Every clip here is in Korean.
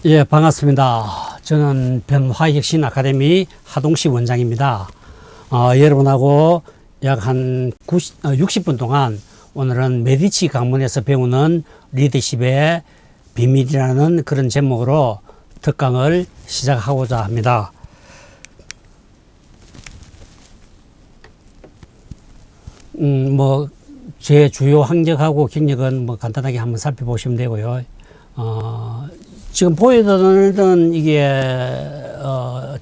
예, 반갑습니다. 저는 변화혁신 아카데미 하동식 원장입니다. 여러분하고 약 한 60분 동안 오늘은 메디치 강문에서 배우는 리더십의 비밀이라는 그런 제목으로 특강을 시작하고자 합니다. 제 주요 학력하고 경력은 간단하게 한번 살펴보시면 되고요. 지금 보여드리는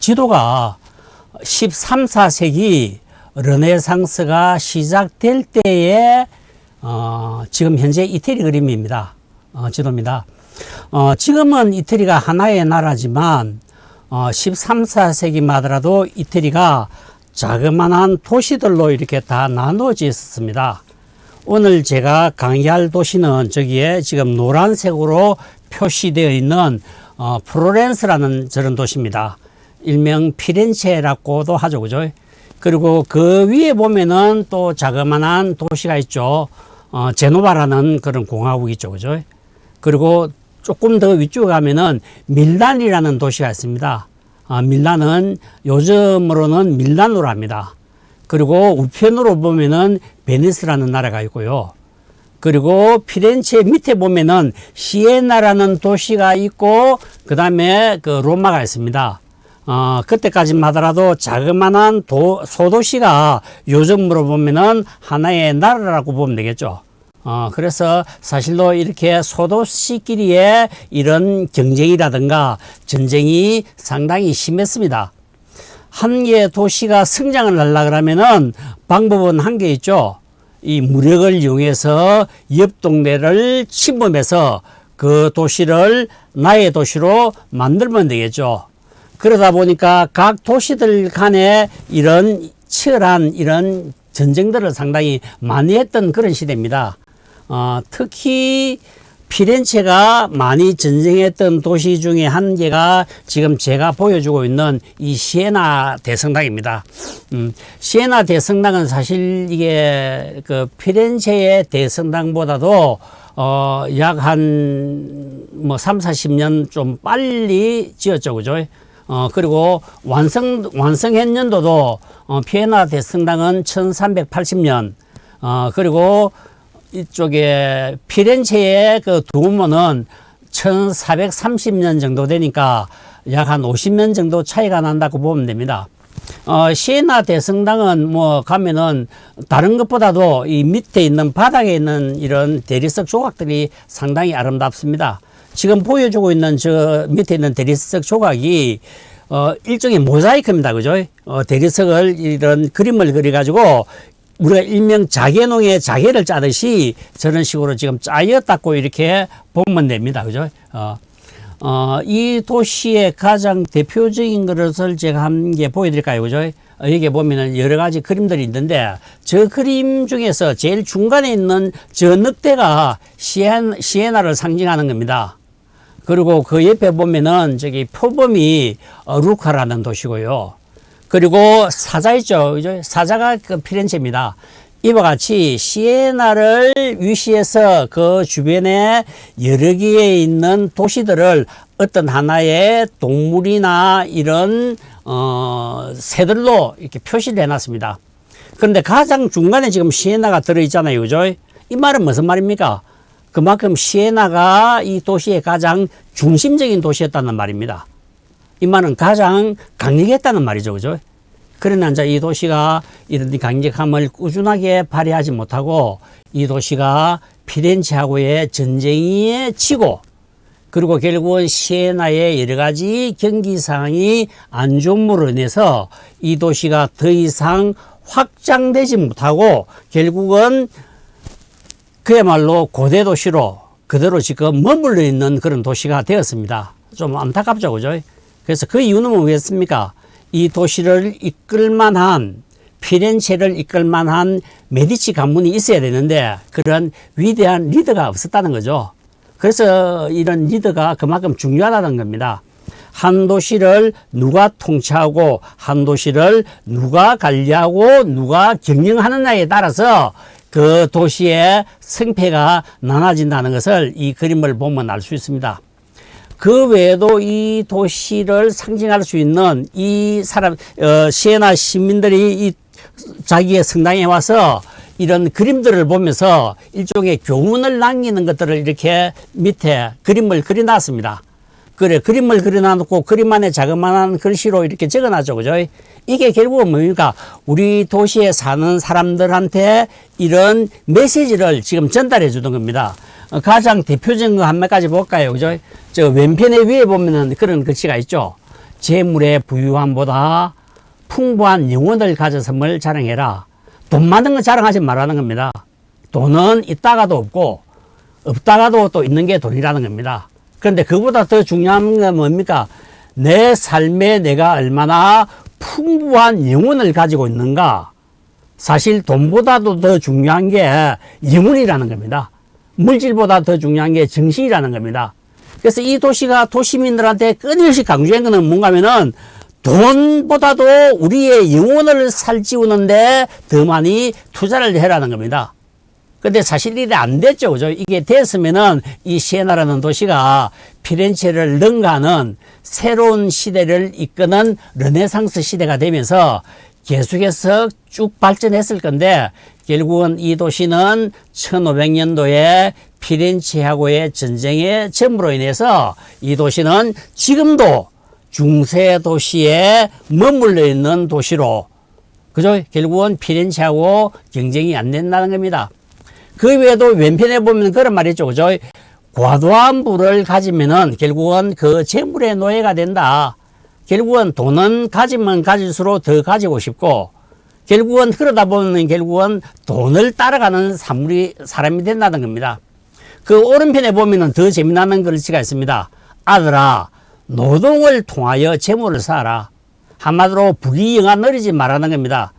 지도가 13, 14세기 르네상스가 시작될 때의 지금 현재 이태리 그림입니다. 지도입니다. 지금은 이태리가 하나의 나라지만 13, 14세기만 하더라도 이태리가 자그마한 도시들로 이렇게 다 나누어져 있었습니다. 오늘 제가 강의할 도시는 저기에 지금 노란색으로 표시되어 있는 플로렌스라는 저런 도시입니다. 일명 피렌체라고도 하죠, 그죠? 그리고 그 위에 보면은 또 자그마한 도시가 있죠. 제노바라는 그런 공화국이 있죠, 그죠? 그리고 조금 더 위쪽에 가면은 밀란이라는 도시가 있습니다. 밀란은 요즘으로는 밀라노로 합니다. 그리고 우편으로 보면은 베니스라는 나라가 있고요. 그리고 피렌체 밑에 보면은 시에나라는 도시가 있고, 그 다음에 그 로마가 있습니다. 그때까지만 하더라도 자그마한 소도시가 요즘으로 보면은 하나의 나라라고 보면 되겠죠. 그래서 사실로 이렇게 소도시끼리의 이런 경쟁이라든가 전쟁이 상당히 심했습니다. 한 개의 도시가 성장을 하려고 그러면은 방법은 한 개 있죠. 이 무력을 이용해서 옆 동네를 침범해서 그 도시를 나의 도시로 만들면 되겠죠. 그러다 보니까 각 도시들 간에 이런 치열한 이런 전쟁들을 상당히 많이 했던 그런 시대입니다. 특히 피렌체가 많이 전쟁했던 도시 중에 한 개가 지금 제가 보여주고 있는 이 시에나 대성당입니다. 시에나 대성당은 사실 이게 그 피렌체의 대성당보다도 약 한 3, 40년 좀 빨리 지었죠, 그죠? 그리고 완성한 연도도 피에나 대성당은 1380년, 그리고 이쪽에 피렌체의 그 두오모는 1430년 정도 되니까 약 한 50년 정도 차이가 난다고 보면 됩니다. 시에나 대성당은 가면은 다른 것보다도 이 밑에 있는 바닥에 있는 이런 대리석 조각들이 상당히 아름답습니다. 지금 보여주고 있는 저 밑에 있는 대리석 조각이 일종의 모자이크입니다. 그죠? 대리석을 이런 그림을 그려가지고 우리가 일명 자개농에 자개를 짜듯이 저런 식으로 지금 짜였다고 이렇게 보면 됩니다. 그죠? 이 도시의 가장 대표적인 것을 제가 한 개 보여드릴까요? 그죠? 여기 보면은 여러 가지 그림들이 있는데 저 그림 중에서 제일 중간에 있는 저 늑대가 시에나를 상징하는 겁니다. 그리고 그 옆에 보면은 저기 표범이 루카라는 도시고요. 그리고 사자 있죠. 그죠? 사자가 그 피렌체입니다. 이와 같이 시에나를 위시해서 그 주변에 여러 개에 있는 도시들을 어떤 하나의 동물이나 이런 새들로 이렇게 표시를 해놨습니다. 그런데 가장 중간에 지금 시에나가 들어있잖아요. 그죠? 이 말은 무슨 말입니까? 그만큼 시에나가 이 도시의 가장 중심적인 도시였다는 말입니다. 이 말은 가장 강력했다는 말이죠. 그죠? 그러나 이제 이 도시가 이런 강력함을 꾸준하게 발휘하지 못하고 이 도시가 피렌체하고의 전쟁에 치고 그리고 결국은 시에나의 여러 가지 경기 상황이 안 좋음으로 인해서 이 도시가 더 이상 확장되지 못하고 결국은 그야말로 고대 도시로 그대로 지금 머물러 있는 그런 도시가 되었습니다. 좀 안타깝죠, 그죠? 그래서 그 이유는 뭐겠습니까? 이 도시를 이끌만한, 피렌체를 이끌만한 메디치 가문이 있어야 되는데 그런 위대한 리더가 없었다는 거죠. 그래서 이런 리더가 그만큼 중요하다는 겁니다. 한 도시를 누가 통치하고 한 도시를 누가 관리하고 누가 경영하느냐에 따라서 그 도시의 승패가 나눠진다는 것을 이 그림을 보면 알 수 있습니다. 그 외에도 이 도시를 상징할 수 있는 이 사람, 시에나 시민들이 이 자기의 성당에 와서 이런 그림들을 보면서 일종의 교훈을 남기는 것들을 이렇게 밑에 그림을 그려놨습니다. 그래, 그림을 그려놔놓고 그림 안에 자그마한 글씨로 이렇게 적어놨죠. 그죠? 이게 결국은 뭡니까? 우리 도시에 사는 사람들한테 이런 메시지를 지금 전달해 주는 겁니다. 가장 대표적인 거 한 몇 가지 볼까요? 그죠? 저 왼편에 위에 보면은 그런 글씨가 있죠. 재물의 부유함보다 풍부한 영혼을 가졌음을 자랑해라. 돈 많은 거 자랑하지 말라는 겁니다. 돈은 있다가도 없고 없다가도 또 있는 게 돈이라는 겁니다. 그런데 그보다 더 중요한 건 뭡니까? 내 삶에 내가 얼마나 풍부한 영혼을 가지고 있는가. 사실 돈보다도 더 중요한 게 영혼이라는 겁니다. 물질보다 더 중요한 게 정신이라는 겁니다. 그래서 이 도시가 도시민들한테 끊임없이 강조한 거는 뭔가 하면은 돈보다도 우리의 영혼을 살찌우는데 더 많이 투자를 해라는 겁니다. 근데 사실 이게 안 됐죠. 그죠? 이게 됐으면은 이 시에나라는 도시가 피렌체를 능가하는 새로운 시대를 이끄는 르네상스 시대가 되면서 계속해서 쭉 발전했을 건데 결국은 이 도시는 1500년도에 피렌체하고의 전쟁의 전무로 인해서 이 도시는 지금도 중세 도시에 머물러 있는 도시로, 그죠? 결국은 피렌체하고 경쟁이 안 된다는 겁니다. 그 외에도 왼편에 보면 그런 말이 있죠. 그죠? 과도한 부를 가지면은 결국은 그 재물의 노예가 된다. 결국은 돈은 가지면 가질수록 더 가지고 싶고, 결국은 그러다 보면 결국은 돈을 따라가는 사람이 된다는 겁니다. 그 오른편에 보면은 더 재미나는 글씨가 있습니다. 아들아, 노동을 통하여 재물을 쌓아라. 한마디로 부귀영화 누리지 말라는 겁니다.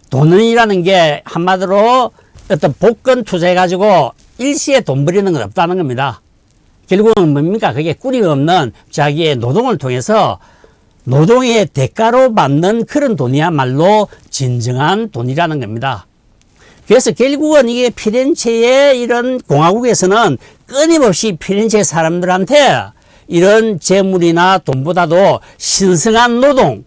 돈이라는 게 한마디로 어떤 복권 투자해가지고 일시에 돈 버리는 건 없다는 겁니다. 결국은 뭡니까? 그게 꾸리가 없는 자기의 노동을 통해서 노동의 대가로 받는 그런 돈이야말로 진정한 돈이라는 겁니다. 그래서 결국은 이게 피렌체의 이런 공화국에서는 끊임없이 피렌체 사람들한테 이런 재물이나 돈보다도 신성한 노동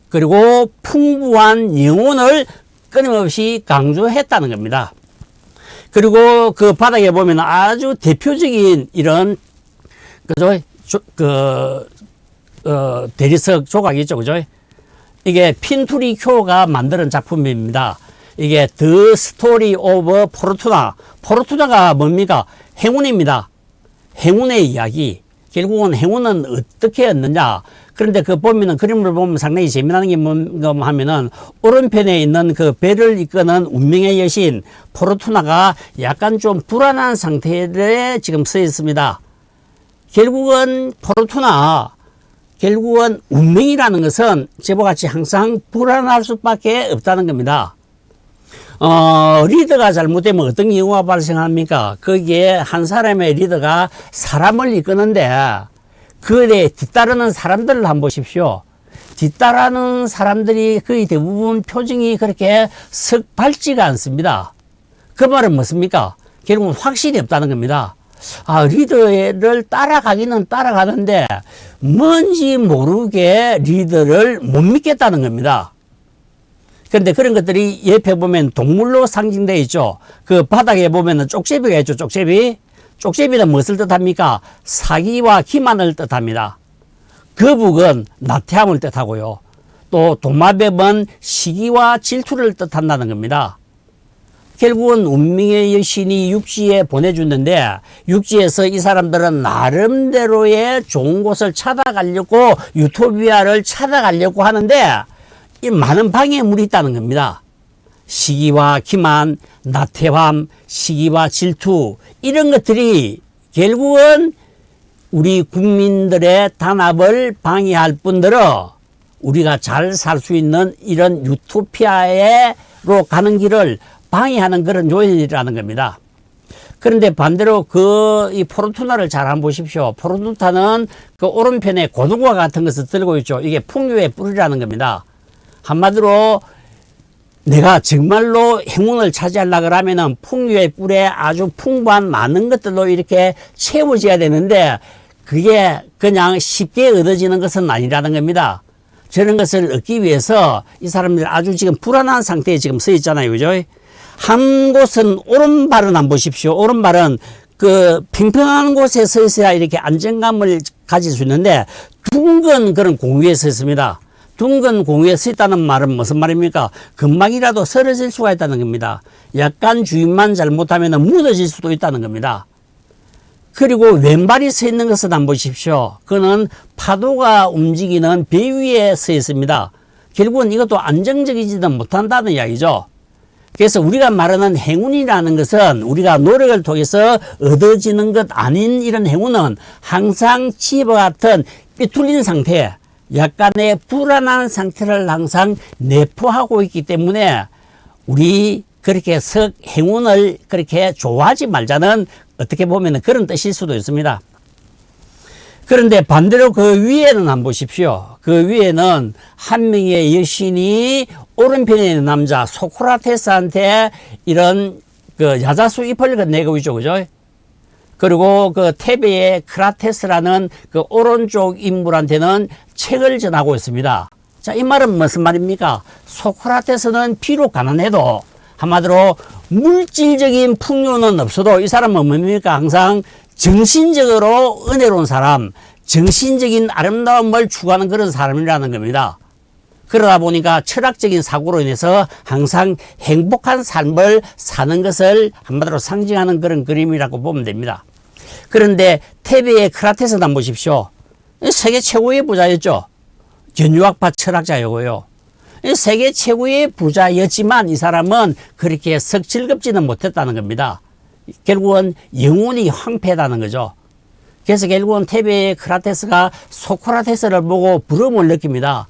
그리고 풍부한 영혼을 끊임없이 강조했다는 겁니다. 그리고 그 바닥에 보면 아주 대표적인 이런 그죠? 대리석 조각이 있죠. 그죠? 이게 핀투리쿄가 만드는 작품입니다. 이게 The Story of 포르투나. 포르투나가 뭡니까? 행운입니다. 행운의 이야기. 결국은 행운은 어떻게 얻느냐. 그런데 그 보면은 그림을 보면 상당히 재미나는 게 뭔가 하면은 오른편에 있는 그 배를 이끄는 운명의 여신 포르투나가 약간 좀 불안한 상태에 지금 서 있습니다. 결국은 포르투나, 결국은 운명이라는 것은 저와같이 항상 불안할 수밖에 없다는 겁니다. 리더가 잘못되면 어떤 경우가 발생합니까? 거기에 한 사람의 리더가 사람을 이끄는데 그에 뒤따르는 사람들을 한번 보십시오. 뒤따르는 사람들이 거의 대부분 표정이 그렇게 썩 밝지가 않습니다. 그 말은 무엇입니까? 결국은 확신이 없다는 겁니다. 리더를 따라가기는 따라가는데 뭔지 모르게 리더를 못 믿겠다는 겁니다. 그런데 그런 것들이 옆에 보면 동물로 상징되어 있죠. 그 바닥에 보면은 쪽제비가 있죠. 쪽제비. 쪽제비는 무엇을 뜻합니까? 사기와 기만을 뜻합니다. 거북은 나태함을 뜻하고요. 또 도마뱀은 시기와 질투를 뜻한다는 겁니다. 결국은 운명의 여신이 육지에 보내주는데 육지에서 이 사람들은 나름대로의 좋은 곳을 찾아가려고 유토피아를 찾아가려고 하는데 이 많은 방해물이 있다는 겁니다. 시기와 기만, 나태함, 시기와 질투 이런 것들이 결국은 우리 국민들의 단합을 방해할 뿐더러 우리가 잘 살 수 있는 이런 유토피아로 가는 길을 방해하는 그런 요인이라는 겁니다. 그런데 반대로 이 포르투나를 잘 한번 보십시오. 포르투나는 그 오른편에 고등과 같은 것을 들고 있죠. 이게 풍류의 뿌리라는 겁니다. 한마디로 내가 정말로 행운을 차지하려고 하면은 풍류의 뿔에 아주 풍부한 많은 것들로 이렇게 채워져야 되는데 그게 그냥 쉽게 얻어지는 것은 아니라는 겁니다. 저런 것을 얻기 위해서 이 사람들이 아주 지금 불안한 상태에 지금 서 있잖아요. 그죠? 한 곳은 오른발은 안 보십시오. 오른발은 그 평평한 곳에 서 있어야 이렇게 안정감을 가질 수 있는데 둥근 그런 공유에 서 있습니다. 둥근 공유에 서 있다는 말은 무슨 말입니까? 금방이라도 쓰러질 수가 있다는 겁니다. 약간 주인만 잘못하면 무너질 수도 있다는 겁니다. 그리고 왼발이 서 있는 것을 한번 보십시오. 그는 파도가 움직이는 배 위에 서 있습니다. 결국은 이것도 안정적이지는 못한다는 이야기죠. 그래서 우리가 말하는 행운이라는 것은 우리가 노력을 통해서 얻어지는 것 아닌 이런 행운은 항상 지혜와 같은 삐뚤린 상태, 약간의 불안한 상태를 항상 내포하고 있기 때문에 우리 그렇게 행운을 그렇게 좋아하지 말자는 어떻게 보면 그런 뜻일 수도 있습니다. 그런데 반대로 그 위에는 한번 보십시오. 그 위에는 한 명의 여신이 오른편에 있는 남자 소크라테스한테 이런 그 야자수 잎을 건네고 있죠. 그죠? 그리고 그 테베의 크라테스라는 그 오른쪽 인물한테는 책을 전하고 있습니다. 자, 이 말은 무슨 말입니까? 소크라테스는 비록 가난해도 한마디로 물질적인 풍요는 없어도 이 사람은 뭡니까? 항상 정신적으로 은혜로운 사람, 정신적인 아름다움을 추구하는 그런 사람이라는 겁니다. 그러다 보니까 철학적인 사고로 인해서 항상 행복한 삶을 사는 것을 한마디로 상징하는 그런 그림이라고 보면 됩니다. 그런데 테베의 크라테스는 한번 보십시오. 세계 최고의 부자였죠. 견유학파 철학자이고요. 세계 최고의 부자였지만 이 사람은 그렇게 썩 즐겁지는 못했다는 겁니다. 결국은 영혼이 황폐하다는 거죠. 그래서 결국은 테베의 크라테스가 소크라테스를 보고 부러움을 느낍니다.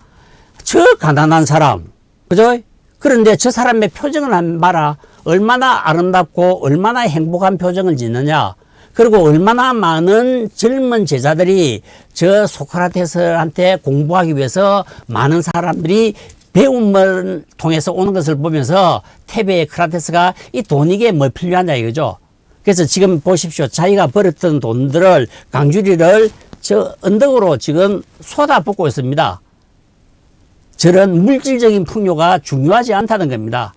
저 가난한 사람, 그죠? 그런데 저 사람의 표정을 한번 봐라. 얼마나 아름답고 얼마나 행복한 표정을 짓느냐. 그리고 얼마나 많은 젊은 제자들이 저 소크라테스한테 공부하기 위해서 많은 사람들이 배움을 통해서 오는 것을 보면서 테베의 크라테스가 이 돈이게 뭐 필요하냐 이거죠. 그래서 지금 보십시오. 자기가 벌었던 돈들을 강주리를 저 언덕으로 지금 쏟아붓고 있습니다. 저런 물질적인 풍요가 중요하지 않다는 겁니다.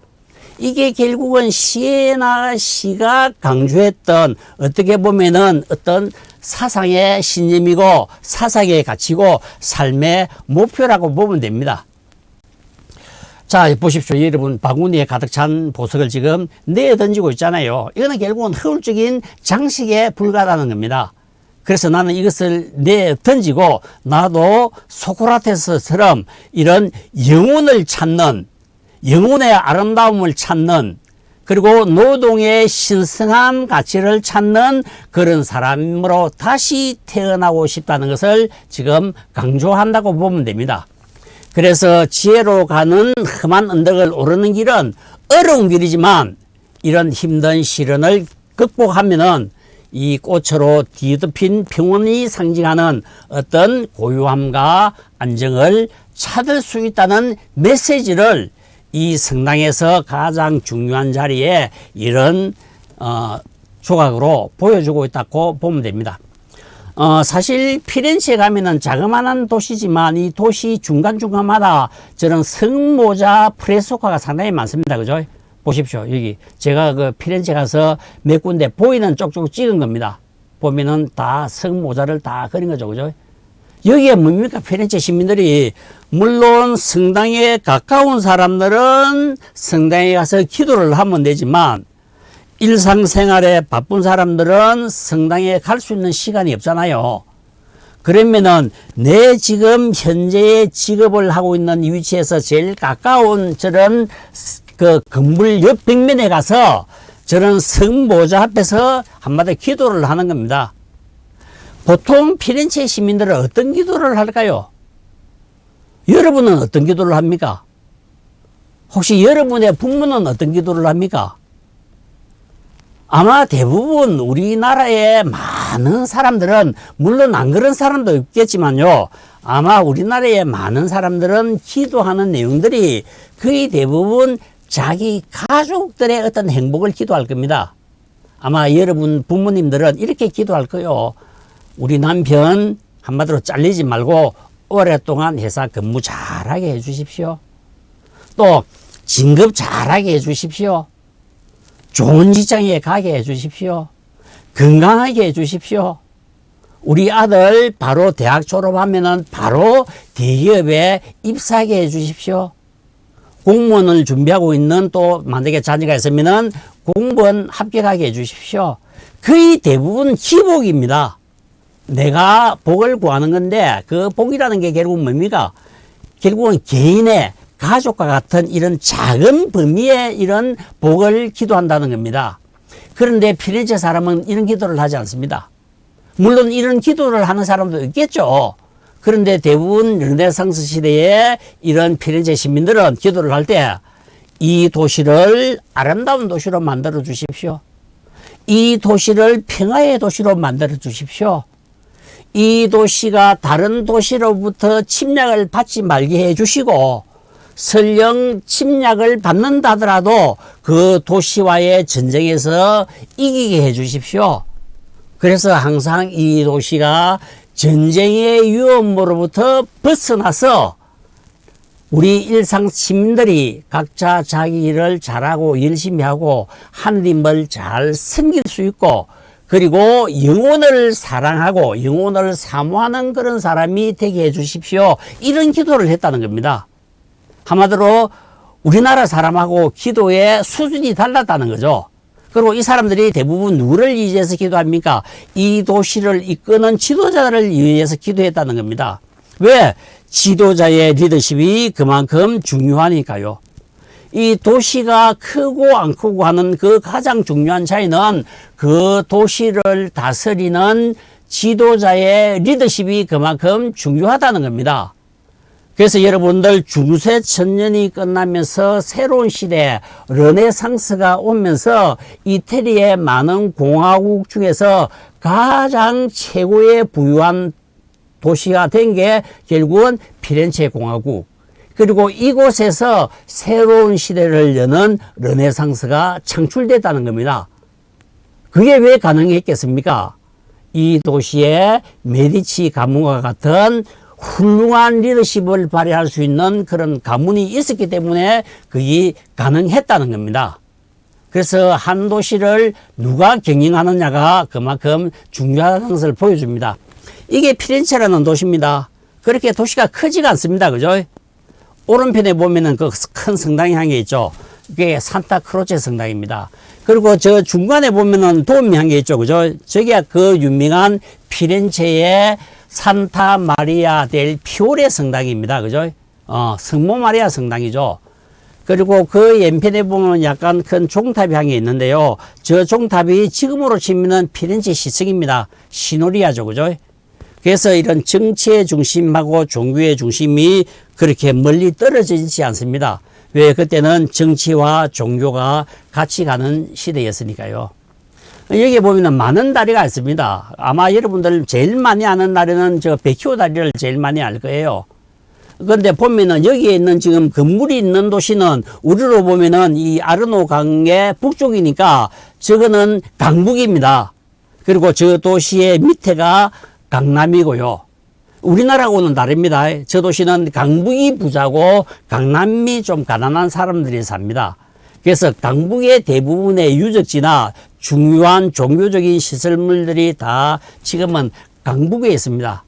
이게 결국은 시에나 시가 강조했던 어떻게 보면은 어떤 사상의 신념이고 사상의 가치고 삶의 목표라고 보면 됩니다. 자, 보십시오. 여러분, 바구니에 가득 찬 보석을 지금 내어 던지고 있잖아요. 이거는 결국은 허울적인 장식에 불과하다는 겁니다. 그래서 나는 이것을 내어 던지고 나도 소크라테스처럼 이런 영혼을 찾는, 영혼의 아름다움을 찾는, 그리고 노동의 신성한 가치를 찾는 그런 사람으로 다시 태어나고 싶다는 것을 지금 강조한다고 보면 됩니다. 그래서 지혜로 가는 험한 언덕을 오르는 길은 어려운 길이지만 이런 힘든 시련을 극복하면은 이 꽃으로 뒤덮인 평온이 상징하는 어떤 고요함과 안정을 찾을 수 있다는 메시지를 이 성당에서 가장 중요한 자리에 이런 조각으로 보여주고 있다고 보면 됩니다. 사실 피렌체에 가면은 자그마한 도시지만 이 도시 중간중간마다 저런 성모자 프레소카가 상당히 많습니다. 그죠? 보십시오. 여기 제가 그 피렌체 가서 몇 군데 보이는 쪽쪽 찍은 겁니다. 보면은 다 성모자를 다 그린 거죠. 그죠? 여기에 뭡니까? 피렌체 시민들이 물론 성당에 가까운 사람들은 성당에 가서 기도를 하면 되지만 일상생활에 바쁜 사람들은 성당에 갈 수 있는 시간이 없잖아요. 그러면은 내 지금 현재의 직업을 하고 있는 위치에서 제일 가까운 저런 그 건물 옆 벽면에 가서 저런 성모자 앞에서 한마디 기도를 하는 겁니다. 보통 피렌체 시민들은 어떤 기도를 할까요? 여러분은 어떤 기도를 합니까? 혹시 여러분의 부모는 어떤 기도를 합니까? 아마 대부분 우리나라의 많은 사람들은 물론 안 그런 사람도 있겠지만요. 아마 우리나라의 많은 사람들은 기도하는 내용들이 거의 대부분 자기 가족들의 어떤 행복을 기도할 겁니다. 아마 여러분 부모님들은 이렇게 기도할 거예요. 우리 남편 한마디로 잘리지 말고 오랫동안 회사 근무 잘하게 해 주십시오. 또 진급 잘하게 해 주십시오. 좋은 직장에 가게 해 주십시오. 건강하게 해 주십시오. 우리 아들 바로 대학 졸업하면은 바로 대기업에 입사하게 해 주십시오. 공무원을 준비하고 있는 또 만약에 자녀가 있으면은 공무원 합격하게 해 주십시오. 거의 대부분 기복입니다. 내가 복을 구하는 건데 그 복이라는 게 결국은 뭡니까? 결국은 개인의 가족과 같은 이런 작은 범위의 이런 복을 기도한다는 겁니다. 그런데 피렌체 사람은 이런 기도를 하지 않습니다. 물론 이런 기도를 하는 사람도 있겠죠. 그런데 대부분 르네상스 시대에 이런 피렌체 시민들은 기도를 할 때 이 도시를 아름다운 도시로 만들어 주십시오. 이 도시를 평화의 도시로 만들어 주십시오. 이 도시가 다른 도시로부터 침략을 받지 말게 해 주시고 설령 침략을 받는다 하더라도 그 도시와의 전쟁에서 이기게 해 주십시오. 그래서 항상 이 도시가 전쟁의 위험으로부터 벗어나서 우리 일상 시민들이 각자 자기 일을 잘하고 열심히 하고 하느님을 잘 섬길 수 있고 그리고 영혼을 사랑하고 영혼을 사모하는 그런 사람이 되게 해 주십시오. 이런 기도를 했다는 겁니다. 한마디로 우리나라 사람하고 기도의 수준이 달랐다는 거죠. 그리고 이 사람들이 대부분 누구를 위해서 기도합니까? 이 도시를 이끄는 지도자를 위해서 기도했다는 겁니다. 왜? 지도자의 리더십이 그만큼 중요하니까요. 이 도시가 크고 안 크고 하는 그 가장 중요한 차이는 그 도시를 다스리는 지도자의 리더십이 그만큼 중요하다는 겁니다. 그래서 여러분들 중세 천년이 끝나면서 새로운 시대 르네상스가 오면서 이태리의 많은 공화국 중에서 가장 최고의 부유한 도시가 된 게 결국은 피렌체 공화국. 그리고 이곳에서 새로운 시대를 여는 르네상스가 창출됐다는 겁니다. 그게 왜 가능했겠습니까? 이 도시에 메디치 가문과 같은 훌륭한 리더십을 발휘할 수 있는 그런 가문이 있었기 때문에 그게 가능했다는 겁니다. 그래서 한 도시를 누가 경영하느냐가 그만큼 중요하다는 것을 보여줍니다. 이게 피렌체라는 도시입니다. 그렇게 도시가 크지가 않습니다. 그죠? 오른편에 보면은 그 큰 성당이 한 개 있죠. 그게 산타크로체 성당입니다. 그리고 저 중간에 보면은 도움이 한 개 있죠. 그죠? 저게 그 유명한 피렌체의 산타 마리아 델 피오레 성당입니다. 그죠? 성모 마리아 성당이죠. 그리고 그 왼편에 보면 약간 큰 종탑이 한 개 있는데요. 저 종탑이 지금으로 치면은 피렌체 시청입니다. 시노리아죠. 그죠? 그래서 이런 정치의 중심하고 종교의 중심이 그렇게 멀리 떨어져 있지 않습니다. 왜? 그때는 정치와 종교가 같이 가는 시대였으니까요. 여기 보면은 많은 다리가 있습니다. 아마 여러분들 제일 많이 아는 다리는 저 베키오 다리를 제일 많이 알 거예요. 그런데 보면은 여기에 있는 지금 건물이 있는 도시는 우리로 보면은 이 아르노 강의 북쪽이니까 저거는 강북입니다. 그리고 저 도시의 밑에가 강남이고요. 우리나라하고는 다릅니다. 저 도시는 강북이 부자고 강남이 좀 가난한 사람들이 삽니다. 그래서 강북의 대부분의 유적지나 중요한 종교적인 시설물들이 다 지금은 강북에 있습니다.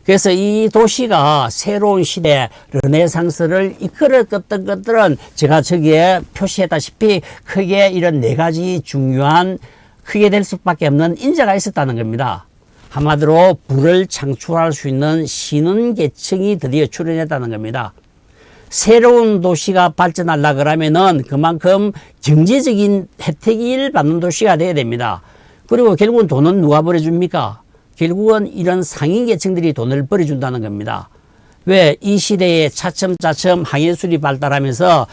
그래서 이 도시가 새로운 시대 르네상스를 이끌었던 것들은 제가 저기에 표시했다시피 크게 이런 네 가지 중요한 크게 될 수밖에 없는 인자가 있었다는 겁니다. 한마디로 부를 창출할 수 있는 신흥 계층이 드디어 출현했다는 겁니다. 새로운 도시가 발전하려 그러면은 그만큼 경제적인 혜택을 받는 도시가 돼야 됩니다. 그리고 결국은 돈은 누가 벌어줍니까? 결국은 이런 상인 계층들이 돈을 벌어준다는 겁니다. 왜? 이 시대에 차츰차츰 항해술이 발달하면서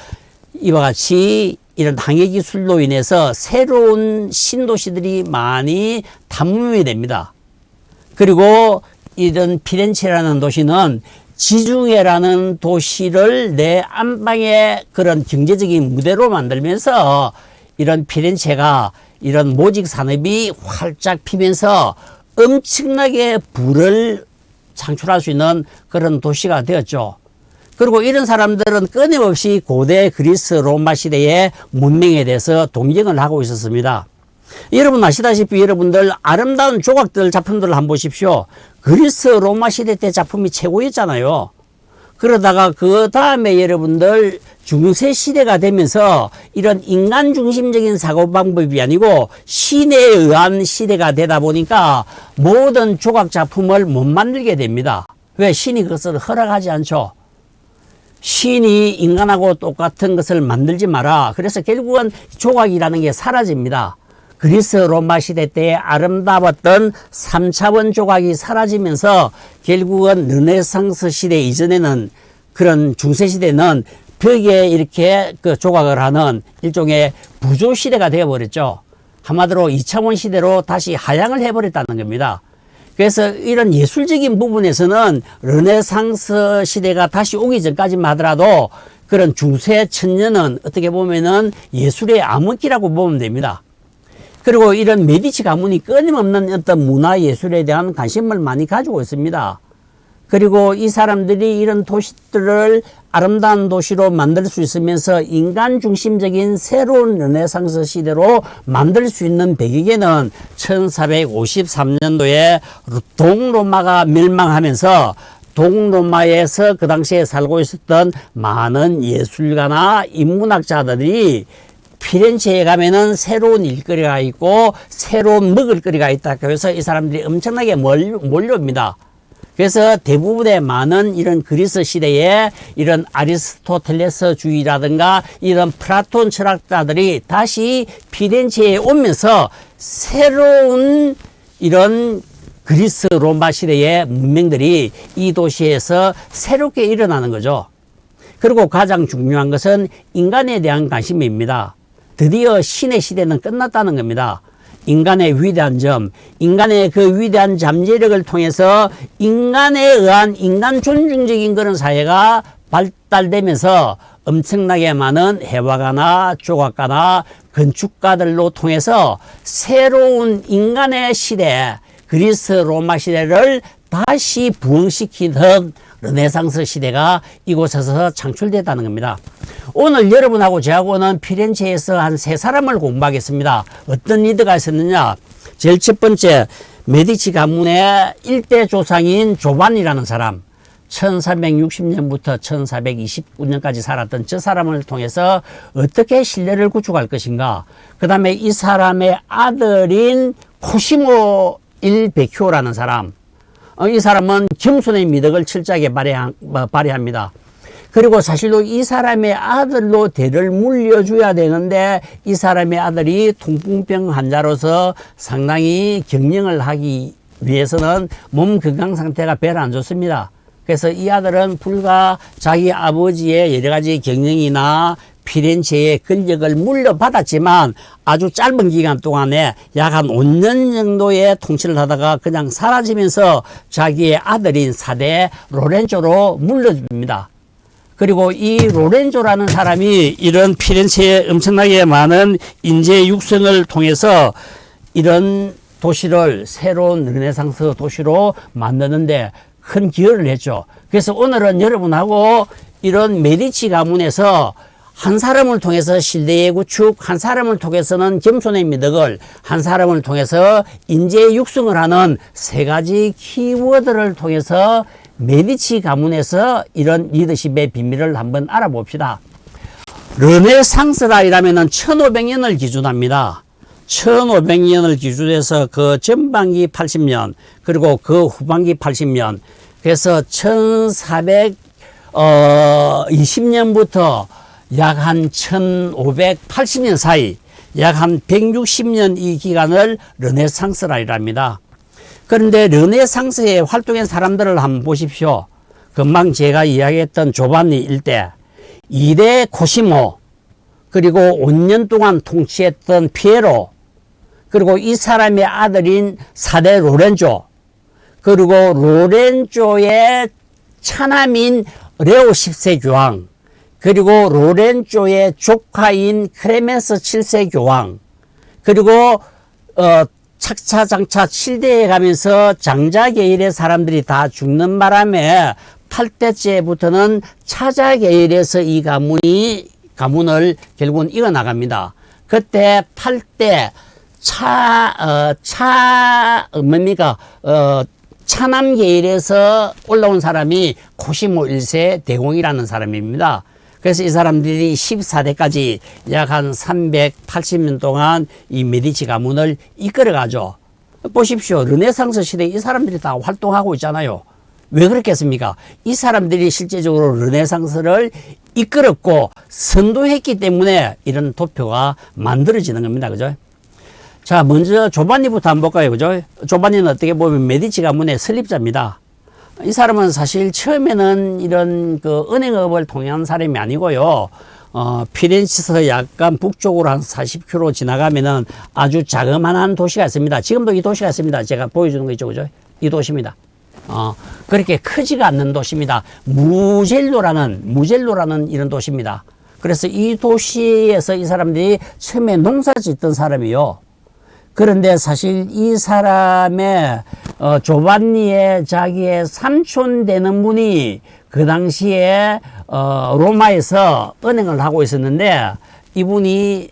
이와 같이 이런 항해 기술로 인해서 새로운 신도시들이 많이 탐문이 됩니다. 그리고 이런 피렌체라는 도시는 지중해라는 도시를 내 안방의 그런 경제적인 무대로 만들면서 이런 피렌체가 이런 모직 산업이 활짝 피면서 엄청나게 부를 창출할 수 있는 그런 도시가 되었죠. 그리고 이런 사람들은 끊임없이 고대 그리스 로마 시대의 문명에 대해서 동경을 하고 있었습니다. 여러분 아시다시피 여러분들 아름다운 조각들 작품들을 한번 보십시오. 그리스 로마 시대 때 작품이 최고였잖아요. 그러다가 그 다음에 여러분들 중세 시대가 되면서 이런 인간 중심적인 사고방법이 아니고 신에 의한 시대가 되다 보니까 모든 조각 작품을 못 만들게 됩니다. 왜? 신이 그것을 허락하지 않죠. 신이 인간하고 똑같은 것을 만들지 마라. 그래서 결국은 조각이라는 게 사라집니다. 그리스 로마 시대 때 아름다웠던 3차원 조각이 사라지면서 결국은 르네상스 시대 이전에는 그런 중세 시대는 벽에 이렇게 그 조각을 하는 일종의 부조 시대가 되어버렸죠. 한마디로 2차원 시대로 다시 하향을 해버렸다는 겁니다. 그래서 이런 예술적인 부분에서는 르네상스 시대가 다시 오기 전까지만 하더라도 그런 중세 천년은 어떻게 보면은 예술의 암흑기라고 보면 됩니다. 그리고 이런 메디치 가문이 끊임없는 어떤 문화예술에 대한 관심을 많이 가지고 있습니다. 그리고 이 사람들이 이런 도시들을 아름다운 도시로 만들 수 있으면서 인간 중심적인 새로운 르네상스 시대로 만들 수 있는 배경에는 1453년도에 동로마가 멸망하면서 동로마에서 그 당시에 살고 있었던 많은 예술가나 인문학자들이 피렌체에 가면은 새로운 일거리가 있고 새로운 먹을거리가 있다. 그래서 이 사람들이 엄청나게 몰려옵니다. 그래서 대부분의 많은 이런 그리스 시대에 이런 아리스토텔레스주의라든가 이런 플라톤 철학자들이 다시 피렌체에 오면서 새로운 이런 그리스 로마 시대의 문명들이 이 도시에서 새롭게 일어나는 거죠. 그리고 가장 중요한 것은 인간에 대한 관심입니다. 드디어 신의 시대는 끝났다는 겁니다. 인간의 위대한 점, 인간의 그 위대한 잠재력을 통해서 인간에 의한 인간 존중적인 그런 사회가 발달되면서 엄청나게 많은 해화가나 조각가나 건축가들로 통해서 새로운 인간의 시대, 그리스 로마 시대를 다시 부흥시키는 르네상스 시대가 이곳에서 창출됐다는 겁니다. 오늘 여러분하고 저하고는 피렌체에서 한 세 사람을 공부하겠습니다. 어떤 리더가 있었느냐? 제일 첫 번째, 메디치 가문의 일대 조상인 조반이라는 사람. 1460년부터 1429년까지 살았던 저 사람을 통해서 어떻게 신뢰를 구축할 것인가. 그 다음에 이 사람의 아들인 코시모 일 베큐오라는 사람. 이 사람은 겸손의 미덕을 철저하게 발휘합니다. 그리고 사실로 이 사람의 아들로 대를 물려줘야 되는데 이 사람의 아들이 통풍병 환자로서 상당히 경영을 하기 위해서는 몸 건강 상태가 별로 안 좋습니다. 그래서 이 아들은 불과 자기 아버지의 여러 가지 경영이나 피렌체의 권력을 물려받았지만 아주 짧은 기간 동안에 약 한 5년 정도의 통치를 하다가 그냥 사라지면서 자기의 아들인 4대 로렌조로 물려줍니다. 그리고 이 로렌조라는 사람이 이런 피렌체에 엄청나게 많은 인재 육성을 통해서 이런 도시를 새로운 르네상스 도시로 만드는데 큰 기여를 했죠. 그래서 오늘은 여러분하고 이런 메디치 가문에서 한 사람을 통해서 신뢰의 구축, 한 사람을 통해서는 겸손의 미덕을, 한 사람을 통해서 인재 육성을 하는 세 가지 키워드를 통해서 메디치 가문에서 이런 리더십의 비밀을 한번 알아봅시다. 르네상스라 이라면은 1500년을 기준합니다. 1500년을 기준해서 그 전반기 80년, 그리고 그 후반기 80년, 그래서 1420년부터 약 한 1580년 사이, 약 한 160년 이 기간을 르네상스라 이랍니다. 그런데 르네상스에 활동한 사람들을 한번 보십시오. 금방 제가 이야기했던 조반니 일대, 2대 코시모, 그리고 5년 동안 통치했던 피에로, 그리고 이 사람의 아들인 4대 로렌조, 그리고 로렌조의 차남인 레오 10세 교황, 그리고 로렌조의 조카인 크레멘스 7세 교황, 그리고 착차장차 7대에 가면서 장자계열의 사람들이 다 죽는 바람에 8대째부터는 차자계열에서 이 가문을 결국은 이어나갑니다. 그때 8대 차남계열에서 올라온 사람이 코시모 1세 대공이라는 사람입니다. 그래서 이 사람들이 14대까지 약 한 380년 동안 이 메디치 가문을 이끌어가죠. 보십시오. 르네상스 시대에 이 사람들이 다 활동하고 있잖아요. 왜 그렇겠습니까? 이 사람들이 실제적으로 르네상스를 이끌었고 선도했기 때문에 이런 도표가 만들어지는 겁니다. 그죠? 자, 먼저 조반니부터 한번 볼까요? 그죠? 조반니는 어떻게 보면 메디치 가문의 설립자입니다. 이 사람은 사실 처음에는 이런 그 은행업을 통한 사람이 아니고요. 피렌체에서 약간 북쪽으로 한 40km 지나가면은 아주 자그마한 도시가 있습니다. 지금도 이 도시가 있습니다. 제가 보여주는 거 있죠. 그죠? 이 도시입니다. 그렇게 크지가 않는 도시입니다. 무젤로라는 이런 도시입니다. 그래서 이 도시에서 이 사람들이 처음에 농사 짓던 사람이요. 그런데 사실 이 사람의 조반니의 자기의 삼촌 되는 분이 그 당시에 로마에서 은행을 하고 있었는데 이분이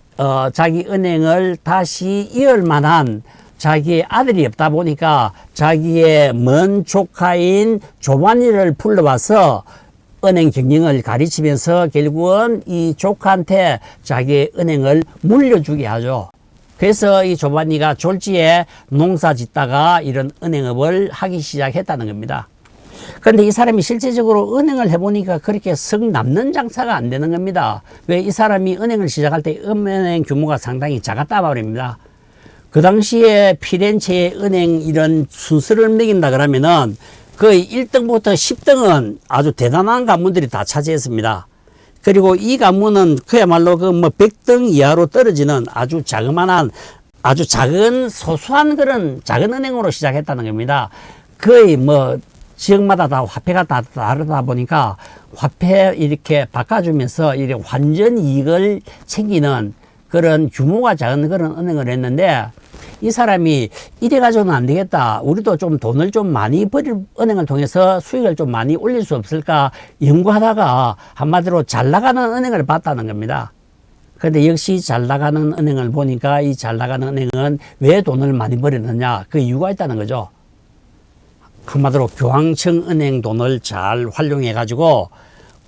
자기 은행을 다시 이을 만한 자기의 아들이 없다 보니까 자기의 먼 조카인 조반니를 불러와서 은행 경영을 가르치면서 결국은 이 조카한테 자기의 은행을 물려주게 하죠. 그래서 이 조반니가 졸지에 농사 짓다가 이런 은행업을 하기 시작했다는 겁니다. 그런데 이 사람이 실제적으로 은행을 해보니까 그렇게 썩 남는 장사가 안 되는 겁니다. 왜? 이 사람이 은행을 시작할 때 은행 규모가 상당히 작았다 말입니다. 그 당시에 피렌체의 은행 이런 순서를 매긴다 그러면은 거의 1등부터 10등은 아주 대단한 가문들이 다 차지했습니다. 그리고 이 가문은 그야말로 그 뭐 100등 이하로 떨어지는 아주 자그마한 아주 작은 소소한 그런 작은 은행으로 시작했다는 겁니다. 거의 뭐 지역마다 다 화폐가 다 다르다 보니까 화폐 이렇게 바꿔주면서 이렇게 환전 이익을 챙기는 그런 규모가 작은 그런 은행을 했는데 이 사람이 이래가지고는 안 되겠다. 우리도 좀 돈을 좀 많이 벌일 은행을 통해서 수익을 좀 많이 올릴 수 없을까 연구하다가 한마디로 잘 나가는 은행을 봤다는 겁니다. 그런데 역시 잘 나가는 은행을 보니까 이 잘 나가는 은행은 왜 돈을 많이 벌였느냐 그 이유가 있다는 거죠. 한마디로 교황청 은행 돈을 잘 활용해 가지고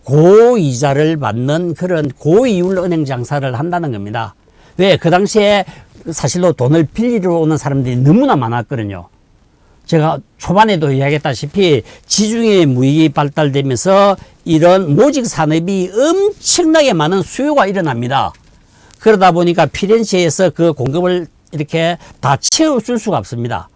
고이자를 받는 그런 고이율 은행 장사를 한다는 겁니다. 왜? 그 당시에 사실로 돈을 빌리러 오는 사람들이 너무나 많았거든요. 제가 초반에도 이야기했다시피 지중해 무역이 발달되면서 이런 모직 산업이 엄청나게 많은 수요가 일어납니다. 그러다 보니까 피렌체에서 그 공급을 이렇게 다 채워줄 수가 없습니다.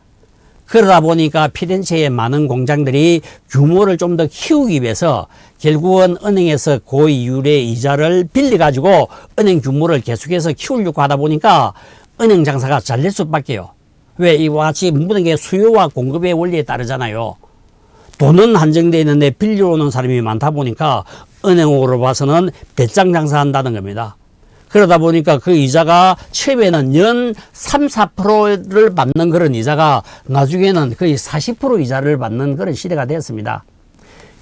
그러다 보니까 피렌체의 많은 공장들이 규모를 좀 더 키우기 위해서 결국은 은행에서 고이율의 이자를 빌려가지고 은행 규모를 계속해서 키우려고 하다 보니까 은행 장사가 잘 될 수밖에요. 왜? 이와 같이 모든 게 수요와 공급의 원리에 따르잖아요. 돈은 한정되어 있는데 빌려오는 사람이 많다 보니까 은행으로 봐서는 배짱 장사한다는 겁니다. 그러다 보니까 그 이자가 처음에는 연 3, 4%를 받는 그런 이자가 나중에는 거의 40% 이자를 받는 그런 시대가 되었습니다.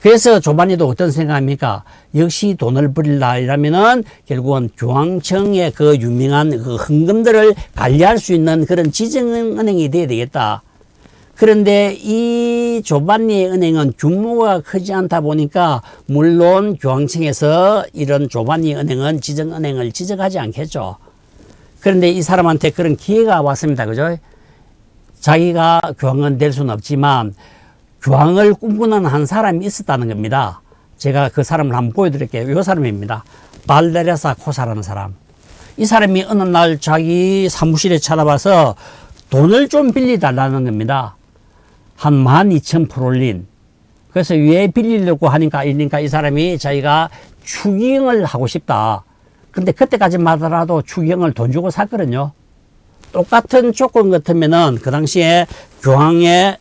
그래서 조반니도 어떤 생각입니까? 역시 돈을 벌이려 이러면은 결국은 교황청의 그 유명한 그 헌금들을 관리할 수 있는 그런 지정은행이 돼야 되겠다. 그런데 이 조반니의 은행은 규모가 크지 않다 보니까 물론 교황청에서 이런 조반니 은행은 지정은행을 지정하지 않겠죠. 그런데 이 사람한테 그런 기회가 왔습니다. 그죠? 자기가 교황은 될 수는 없지만 교황을 꿈꾸는 한 사람이 있었다는 겁니다. 제가 그 사람을 한번 보여드릴게요. 이 사람입니다. 발데레사 코사라는 사람. 이 사람이 어느 날 자기 사무실에 찾아와서 돈을 좀 빌려달라는 겁니다. 한 12,000프롤린. 그래서 왜 빌리려고 하니까 이 사람이 자기가 추기경을 하고 싶다. 근데 그때까지만 하더라도 추기경을 돈 주고 샀거든요. 똑같은 조건 같으면은 그 당시에 교황의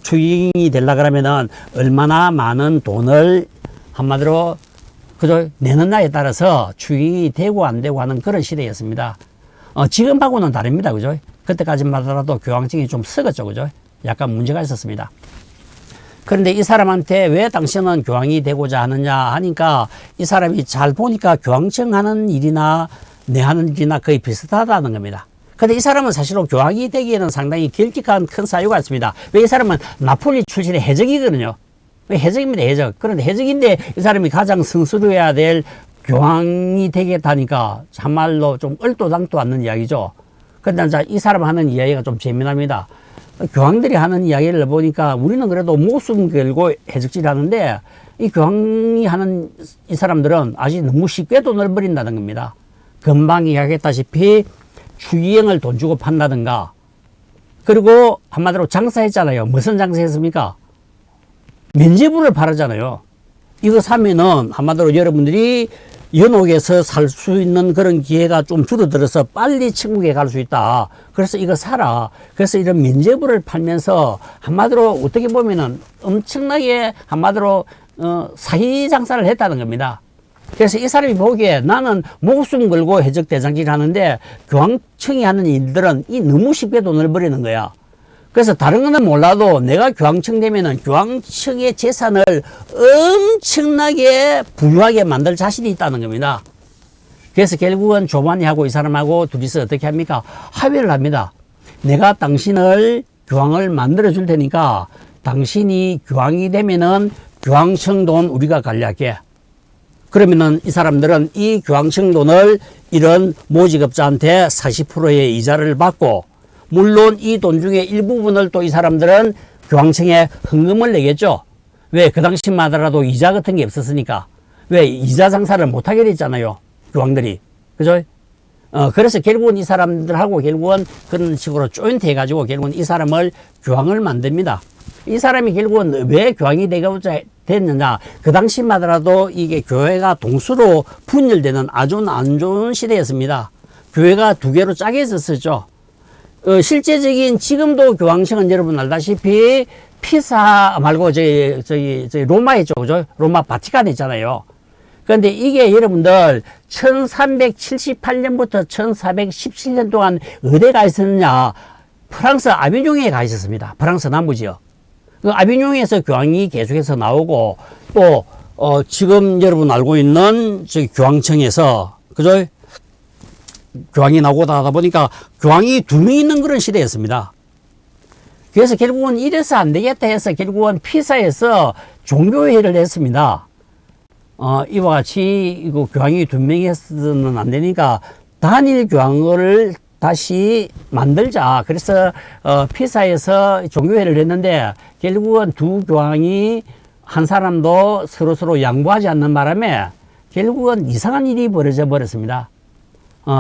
추기경이 되려 그러면은 얼마나 많은 돈을 한마디로 그저 내는 나에 따라서 추기경이 되고 안 되고 하는 그런 시대였습니다. 지금하고는 다릅니다. 그죠? 그때까지만 하더라도 교황청이 좀 썩었죠. 그죠? 약간 문제가 있었습니다. 그런데 이 사람한테 왜 당신은 교황이 되고자 하느냐 하니까 이 사람이 잘 보니까 교황청 하는 일이나 내 하는 일이나 거의 비슷하다는 겁니다. 근데 이 사람은 사실은 교황이 되기에는 상당히 길쭉한 큰 사유가 있습니다. 왜 이 사람은 나폴리 출신의 해적이거든요. 해적입니다, 해적. 그런데 해적인데 이 사람이 가장 성스러워야 될 교황이 되겠다니까 참말로 좀 얼토당토 않는 이야기죠. 근데 이 사람 하는 이야기가 좀 재미납니다. 교황들이 하는 이야기를 보니까 우리는 그래도 목숨 걸고 해적질 하는데 이 교황이 하는 이 사람들은 아직 너무 쉽게 돈을 버린다는 겁니다. 금방 이야기했다시피 추기행을 돈 주고 판다든가, 그리고 한마디로 장사했잖아요. 무슨 장사했습니까? 면제부를 팔았잖아요. 이거 사면은 한마디로 여러분들이 연옥에서 살 수 있는 그런 기회가 좀 줄어들어서 빨리 천국에 갈 수 있다. 그래서 이거 사라. 그래서 이런 면제부를 팔면서 한마디로 어떻게 보면은 엄청나게 한마디로 사기 장사를 했다는 겁니다. 그래서 이 사람이 보기에 나는 목숨 걸고 해적 대장질 하는데 교황청이 하는 일들은 이 너무 쉽게 돈을 버리는 거야. 그래서 다른 거는 몰라도 내가 교황청 되면은 교황청의 재산을 엄청나게 부유하게 만들 자신이 있다는 겁니다. 그래서 결국은 조반니하고 이 사람하고 둘이서 어떻게 합니까? 합의를 합니다. 내가 당신을 교황을 만들어 줄 테니까 당신이 교황이 되면은 교황청 돈 우리가 관리할게. 그러면은 이 사람들은 이 교황청 돈을 이런 모직업자한테 40%의 이자를 받고, 물론 이 돈 중에 일부분을 또 이 사람들은 교황청에 헌금을 내겠죠. 왜? 그 당시만 하더라도 이자 같은 게 없었으니까. 왜? 이자 장사를 못하게 됐잖아요, 교황들이. 그죠? 그래서 결국은 이 사람들하고 결국은 그런 식으로 조인트 해가지고 결국은 이 사람을 교황을 만듭니다. 이 사람이 결국은 왜 교황이 되고자 됐느냐. 그 당시만 하더라도 이게 교회가 동수로 분열되는 아주 안 좋은 시대였습니다. 교회가 두 개로 짜게 있었죠. 실제적인 지금도 교황청은 여러분 알다시피 피사 말고 저기 로마에 있죠. 그죠? 로마 바티칸에 있잖아요. 그런데 이게 여러분들 1378년부터 1417년 동안 어디에 가 있었느냐. 프랑스 아비뇽에 가 있었습니다. 프랑스 남부지역. 그 아비뇽에서 교황이 계속해서 나오고, 또 지금 여러분 알고 있는 저기 교황청에서, 그죠? 교황이 나오고 하다 보니까 교황이 두 명 있는 그런 시대였습니다. 그래서 결국은 이래서 안 되겠다 해서 결국은 피사에서 종교회의를 했습니다. 이와 같이 이거 교황이 두 명이 해서는 안 되니까 단일 교황을 다시 만들자. 그래서 피사에서 종교회의를 했는데 결국은 두 교황이 한 사람도 서로 양보하지 않는 바람에 결국은 이상한 일이 벌어져 버렸습니다.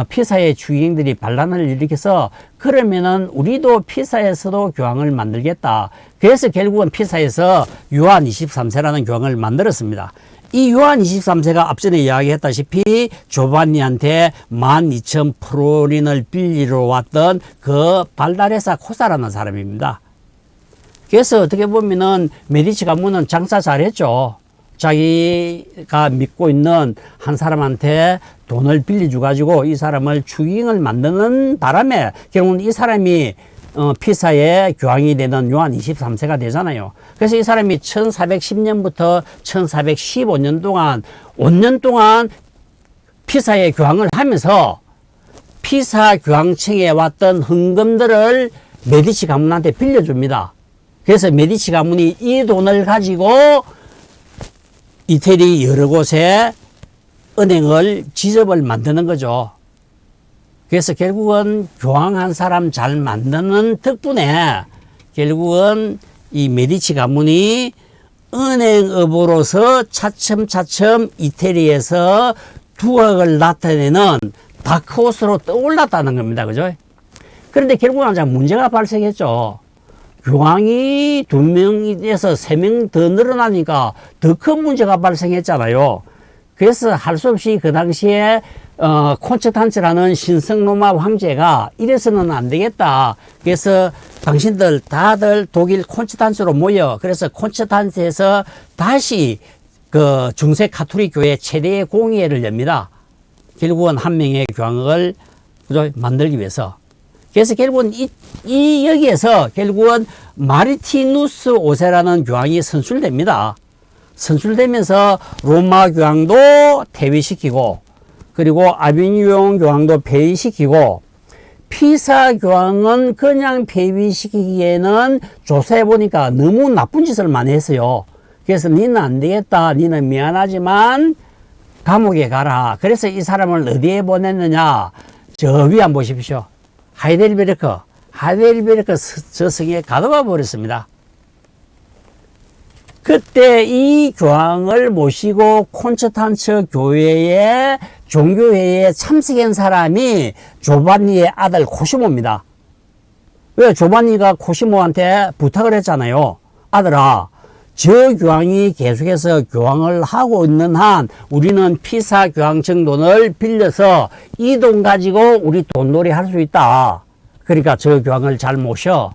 피사의 주인들이 반란을 일으켜서 그러면은 우리도 피사에서도 교황을 만들겠다. 그래서 결국은 피사에서 요한 23세라는 교황을 만들었습니다. 이 요한 23세가 앞전에 이야기했다시피 조반니한테 12,000프로린을 빌리러 왔던 그 발다레사 코사라는 사람입니다. 그래서 어떻게 보면은 메디치 가문은 장사 잘했죠. 자기가 믿고 있는 한 사람한테 돈을 빌려줘 가지고 이 사람을 추기행을 만드는 바람에 결국은 이 사람이 피사의 교황이 되는 요한 23세가 되잖아요. 그래서 이 사람이 1410년부터 1415년 동안 5년 동안 피사의 교황을 하면서 피사 교황청에 왔던 헌금들을 메디치 가문한테 빌려줍니다. 그래서 메디치 가문이 이 돈을 가지고 이태리 여러 곳에 은행을, 지점을 만드는 거죠. 그래서 결국은 교황 한 사람 잘 만드는 덕분에 결국은 이 메디치 가문이 은행업으로서 차츰차츰 이태리에서 두각을 나타내는 다크호스로 떠올랐다는 겁니다. 그죠? 그런데 결국은 문제가 발생했죠. 교황이 2명에서 3명 더 늘어나니까 더 큰 문제가 발생했잖아요. 그래서 할 수 없이 그 당시에 콘스탄츠라는 신성 로마 황제가 이래서는 안 되겠다. 그래서 당신들 다들 독일 콘스탄츠로 모여. 그래서 콘스탄츠에서 다시 그 중세 가톨릭 교회 최대의 공의회를 엽니다. 결국은 한 명의 교황을 그죠? 만들기 위해서. 그래서 결국은 여기에서 결국은 마르티누스 5세라는 교황이 선출됩니다. 선출되면서 로마 교황도 퇴위시키고, 그리고 아비뇽 교황도 폐위시키고, 피사 교황은 그냥 폐위시키기에는 조사해 보니까 너무 나쁜 짓을 많이 했어요. 그래서 니는 안 되겠다. 니는 미안하지만 감옥에 가라. 그래서 이 사람을 어디에 보냈느냐? 저 위 한번 보십시오. 하이델베르크 저 성에 가둬가 버렸습니다. 그때 이 교황을 모시고 콘스탄츠 교회의 종교회의에 참석한 사람이 조반니의 아들 코시모입니다. 왜? 조반니가 코시모한테 부탁을 했잖아요. 아들아, 저 교황이 계속해서 교황을 하고 있는 한 우리는 피사 교황 정돈을 빌려서 이 돈 가지고 우리 돈놀이 할 수 있다. 그러니까 저 교황을 잘 모셔.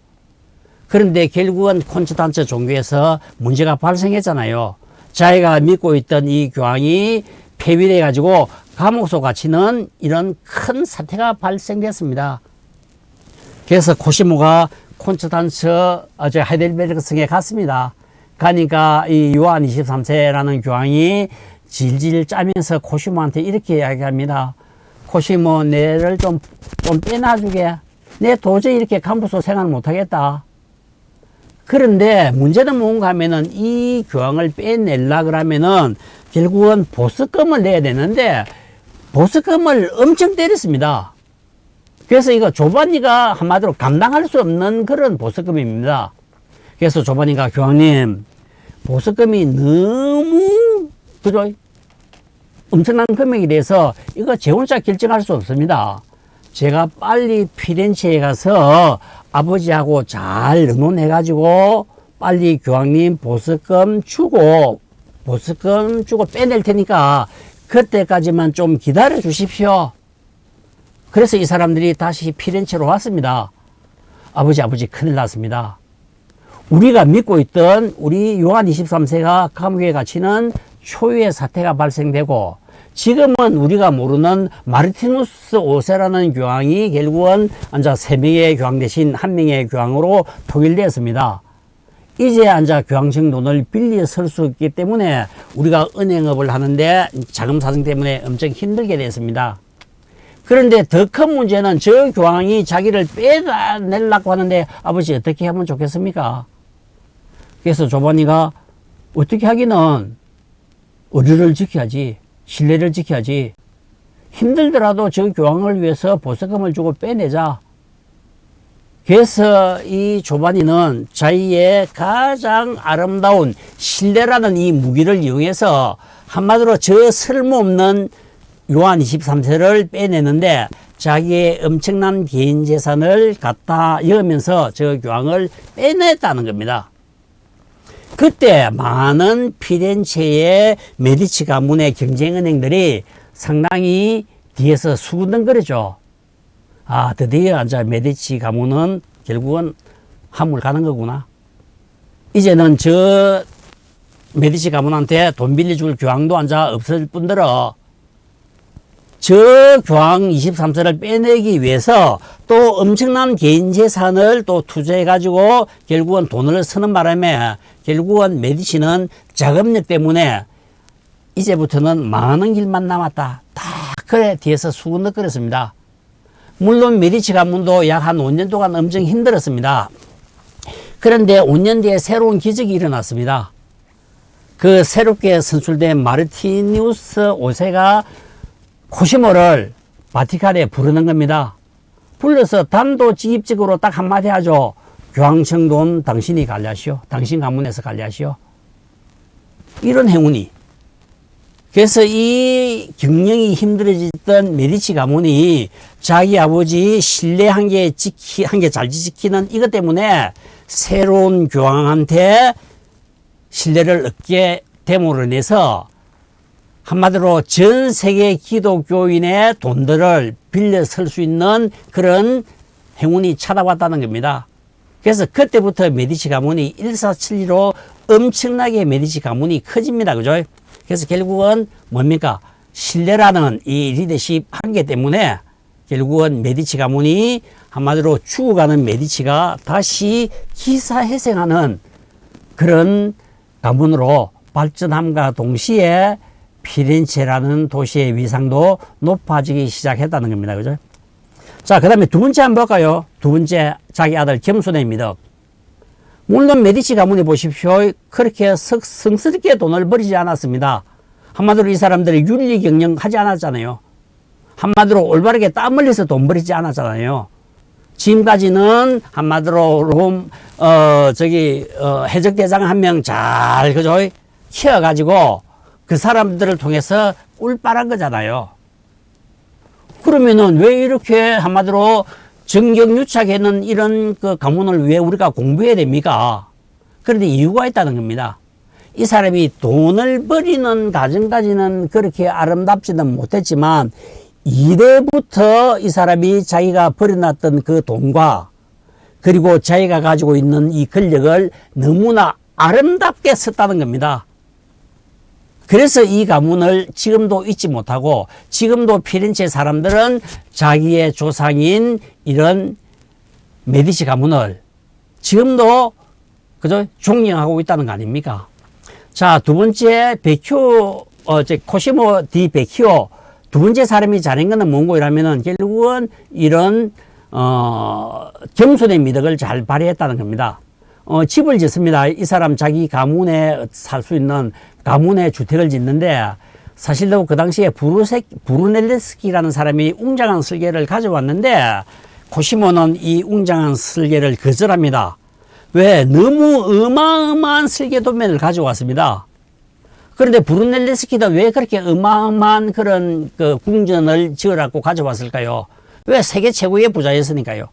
그런데 결국은 콘스탄츠 종교에서 문제가 발생했잖아요. 자기가 믿고 있던 이 교황이 폐위돼 가지고 감옥소 갇히는 이런 큰 사태가 발생됐습니다. 그래서 코시모가 콘스탄츠 하이델베르크 성에 갔습니다. 가니까 이 요한 23세라는 교황이 질질 짜면서 코시모한테 이렇게 이야기합니다. 코시모, 내를 좀 빼놔주게. 내 도저히 이렇게 감옥소 생활 못하겠다. 그런데 문제는 뭔가 하면은 이 교황을 빼내려 그러면은 결국은 보석금을 내야 되는데 보석금을 엄청 때렸습니다. 그래서 이거 조반니가 한마디로 감당할 수 없는 그런 보석금입니다. 그래서 조반니가 교황님, 보석금이 너무 그죠? 엄청난 금액이 돼서 이거 제 혼자 결정할 수 없습니다. 제가 빨리 피렌체에 가서 아버지하고 잘 의논해가지고 빨리 교황님 보석금 주고 빼낼 테니까 그때까지만 좀 기다려 주십시오. 그래서 이 사람들이 다시 피렌체로 왔습니다. 아버지 큰일 났습니다. 우리가 믿고 있던 우리 요한 23세가 감옥에 갇히는 초유의 사태가 발생되고, 지금은 우리가 모르는 마르티누스 5세라는 교황이 결국은 3명의 교황 대신 1명의 교황으로 통일되었습니다. 이제 교황 정돈을 빌려 설 수 있기 때문에 우리가 은행업을 하는데 자금 사정 때문에 엄청 힘들게 됐습니다. 그런데 더 큰 문제는 저 교황이 자기를 빼내려고 하는데 아버지 어떻게 하면 좋겠습니까? 그래서 조반니가 어떻게 하기는 의리를 지켜야지, 신뢰를 지켜야지. 힘들더라도 저 교황을 위해서 보석금을 주고 빼내자. 그래서 이 조반니는 자기의 가장 아름다운 신뢰라는 이 무기를 이용해서 한마디로 저 쓸모없는 요한 23세를 빼내는데 자기의 엄청난 개인 재산을 갖다 여으면서 저 교황을 빼냈다는 겁니다. 그때 많은 피렌체의 메디치 가문의 경쟁은행들이 상당히 뒤에서 수군덩거리죠. 아, 드디어 메디치 가문은 결국은 함을 가는 거구나. 이제는 저 메디치 가문한테 돈 빌려줄 교황도 없을 뿐더러 저 교황 23세를 빼내기 위해서 또 엄청난 개인 재산을 또 투자해 가지고 결국은 돈을 쓰는 바람에 결국은 메디치는 자금력 때문에 이제부터는 망하는 길만 남았다. 다 그래 뒤에서 수군덕거렸습니다. 물론 메디치 가문도 약 한 5년 동안 엄청 힘들었습니다. 그런데 5년 뒤에 새로운 기적이 일어났습니다. 그 새롭게 선출된 마르티누스 5세가 코시모를 바티칸에 부르는 겁니다. 불러서 단도직입적으로 딱 한마디 하죠. 교황 정돈 당신이 관리하시오. 당신 가문에서 관리하시오. 이런 행운이. 그래서 이 경영이 힘들어졌던 메디치 가문이 자기 아버지 신뢰 한 개 잘 지키는 이것 때문에 새로운 교황한테 신뢰를 얻게 됨으로 인해서 한마디로 전 세계 기독교인의 돈들을 빌려 쓸 수 있는 그런 행운이 찾아왔다는 겁니다. 그래서 그때부터 메디치 가문이 일사천리로 엄청나게 메디치 가문이 커집니다. 그죠? 그래서 결국은 뭡니까? 신뢰라는 이 리더십 한계 때문에 결국은 메디치 가문이 한마디로 죽어가는 메디치가 다시 기사회생하는 그런 가문으로 발전함과 동시에 피렌체라는 도시의 위상도 높아지기 시작했다는 겁니다. 그죠? 자, 그 다음에 두 번째 한번 볼까요? 두 번째, 자기 아들 겸손의 미덕. 물론 메디치 가문이 보십시오. 그렇게 성스럽게 돈을 벌이지 않았습니다. 한마디로 이 사람들이 윤리 경영하지 않았잖아요. 한마디로 올바르게 땀 흘려서 돈 벌이지 않았잖아요. 지금까지는 한마디로 해적대장 한 명 잘, 그죠? 키워가지고 그 사람들을 통해서 꿀빨한 거잖아요. 그러면은 왜 이렇게 한마디로 정경유착에는 이런 그 가문을 왜 우리가 공부해야 됩니까? 그런데 이유가 있다는 겁니다. 이 사람이 돈을 벌이는 가정까지는 그렇게 아름답지는 못했지만 이래부터 이 사람이 자기가 벌여놨던 그 돈과 그리고 자기가 가지고 있는 이 권력을 너무나 아름답게 썼다는 겁니다. 그래서 이 가문을 지금도 잊지 못하고 지금도 피렌체 사람들은 자기의 조상인 이런 메디치 가문을 지금도 그저 존경하고 있다는 거 아닙니까? 자, 두 번째 코시모 디 베키오 두 번째 사람이 잘한 거는 뭔고 이라면은 결국은 이런 겸손의 미덕을 잘 발휘했다는 겁니다. 집을 짓습니다. 이 사람 자기 가문에 살 수 있는 가문의 주택을 짓는데 사실로 그 당시에 부르넬레스키라는 사람이 웅장한 설계를 가져왔는데 코시모는 이 웅장한 설계를 거절합니다. 왜? 너무 어마어마한 설계 도면을 가져왔습니다. 그런데 부르넬레스키도 왜 그렇게 어마어마한 그런 그 궁전을 지으라고 가져왔을까요? 왜? 세계 최고의 부자였으니까요.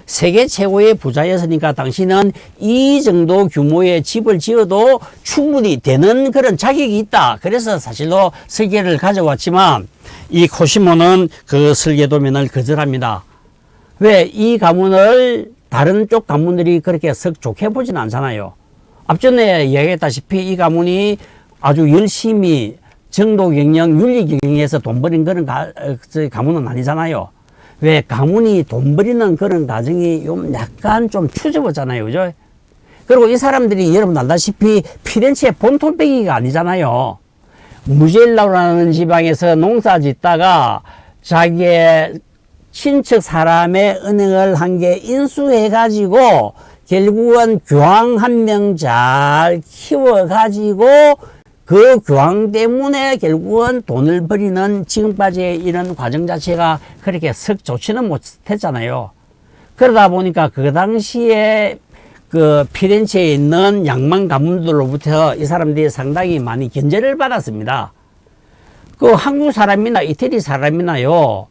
세계 최고의 부자였으니까 당신은 이 정도 규모의 집을 지어도 충분히 되는 그런 자격이 있다. 그래서 사실로 설계를 가져왔지만 이 코시모는 그 설계 도면을 거절합니다. 왜? 이 가문을 다른 쪽 가문들이 그렇게 썩 좋게 보진 않잖아요. 앞전에 이야기했다시피 이 가문이 아주 열심히 정도 경영, 윤리 경영에서 돈 버린 그런 가문은 아니잖아요. 왜? 가문이 돈 버리는 그런 가정이 약간 좀 추접하잖아요. 그죠? 그리고 이 사람들이 여러분 알다시피 피렌체의 본토배기가 아니잖아요. 무젤라라는 지방에서 농사 짓다가 자기의 친척 사람의 은행을 한 개 인수해가지고 결국은 교황 한 명 잘 키워가지고 그 교황 때문에 결국은 돈을 벌이는 지금까지의 이런 과정 자체가 그렇게 썩 좋지는 못했잖아요. 그러다 보니까 그 당시에 그 피렌체에 있는 양만 가문들로부터 이 사람들이 상당히 많이 견제를 받았습니다. 그 한국 사람이나 이태리 사람이나요,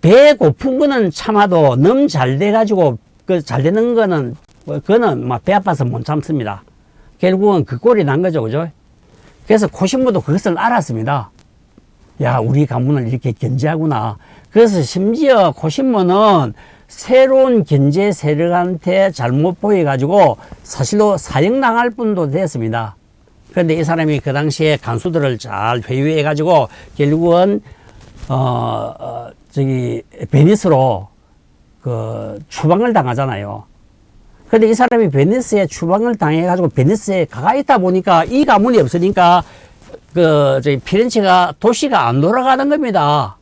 배 고픈 거는 참아도 너무 잘 돼가지고 그 잘 되는 거는 그거는 막 배 아파서 못 참습니다. 결국은 그 꼴이 난 거죠. 그죠? 그래서 코시모도 그것을 알았습니다. 야, 우리 가문을 이렇게 견제하구나. 그래서 심지어 코시모는 새로운 견제 세력한테 잘못 보여가지고 사실로 사형당할 뿐도 됐습니다. 그런데 이 사람이 그 당시에 간수들을 잘 회유해가지고 결국은 베니스로 그 추방을 당하잖아요. 근데 이 사람이 베니스에 추방을 당해가지고 베니스에 가까이 있다 보니까 이 가문이 없으니까 피렌체가 도시가 안 돌아가는 겁니다.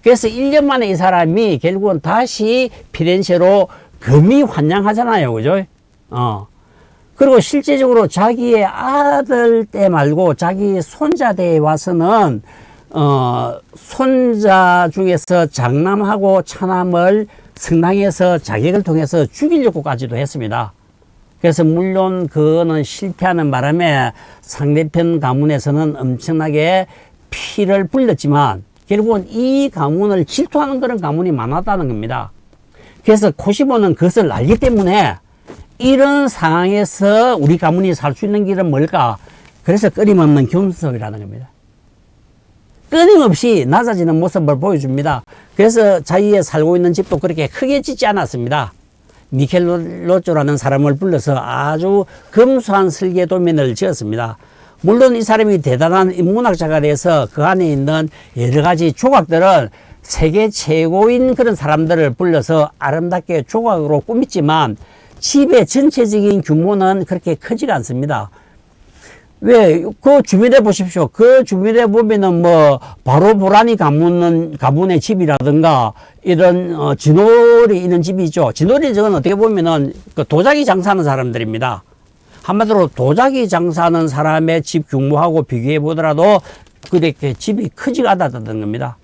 그래서 1년 만에 이 사람이 결국은 다시 피렌체로 금이 환영하잖아요. 그죠? 그리고 실제적으로 자기의 아들 때 말고 자기 손자 때에 와서는 손자 중에서 장남하고 차남을 성당에서 자격을 통해서 죽이려고까지도 했습니다. 그래서 물론 그거는 실패하는 바람에 상대편 가문에서는 엄청나게 피를 불렸지만 결국은 이 가문을 질투하는 그런 가문이 많았다는 겁니다. 그래서 코시모는 그것을 알기 때문에 이런 상황에서 우리 가문이 살 수 있는 길은 뭘까? 그래서 끊임없는 겸손이라는 겁니다. 끊임없이 낮아지는 모습을 보여줍니다. 그래서 자기의 살고 있는 집도 그렇게 크게 짓지 않았습니다. 미켈로쪼라는 사람을 불러서 아주 검소한 설계 도면을 지었습니다. 물론 이 사람이 대단한 인문학자가 돼서 그 안에 있는 여러 가지 조각들을 세계 최고인 그런 사람들을 불러서 아름답게 조각으로 꾸몄지만 집의 전체적인 규모는 그렇게 크지가 않습니다. 왜? 그 주변에 보십시오. 그 주변에 보면은 뭐, 바로 보라니 가문의 집이라든가, 이런, 진월이 있는 집이 있죠. 진월이 저건 어떻게 보면은 그 도자기 장사하는 사람들입니다. 한마디로 도자기 장사하는 사람의 집 규모하고 비교해 보더라도 그렇게 집이 크지가 않았다는 겁니다.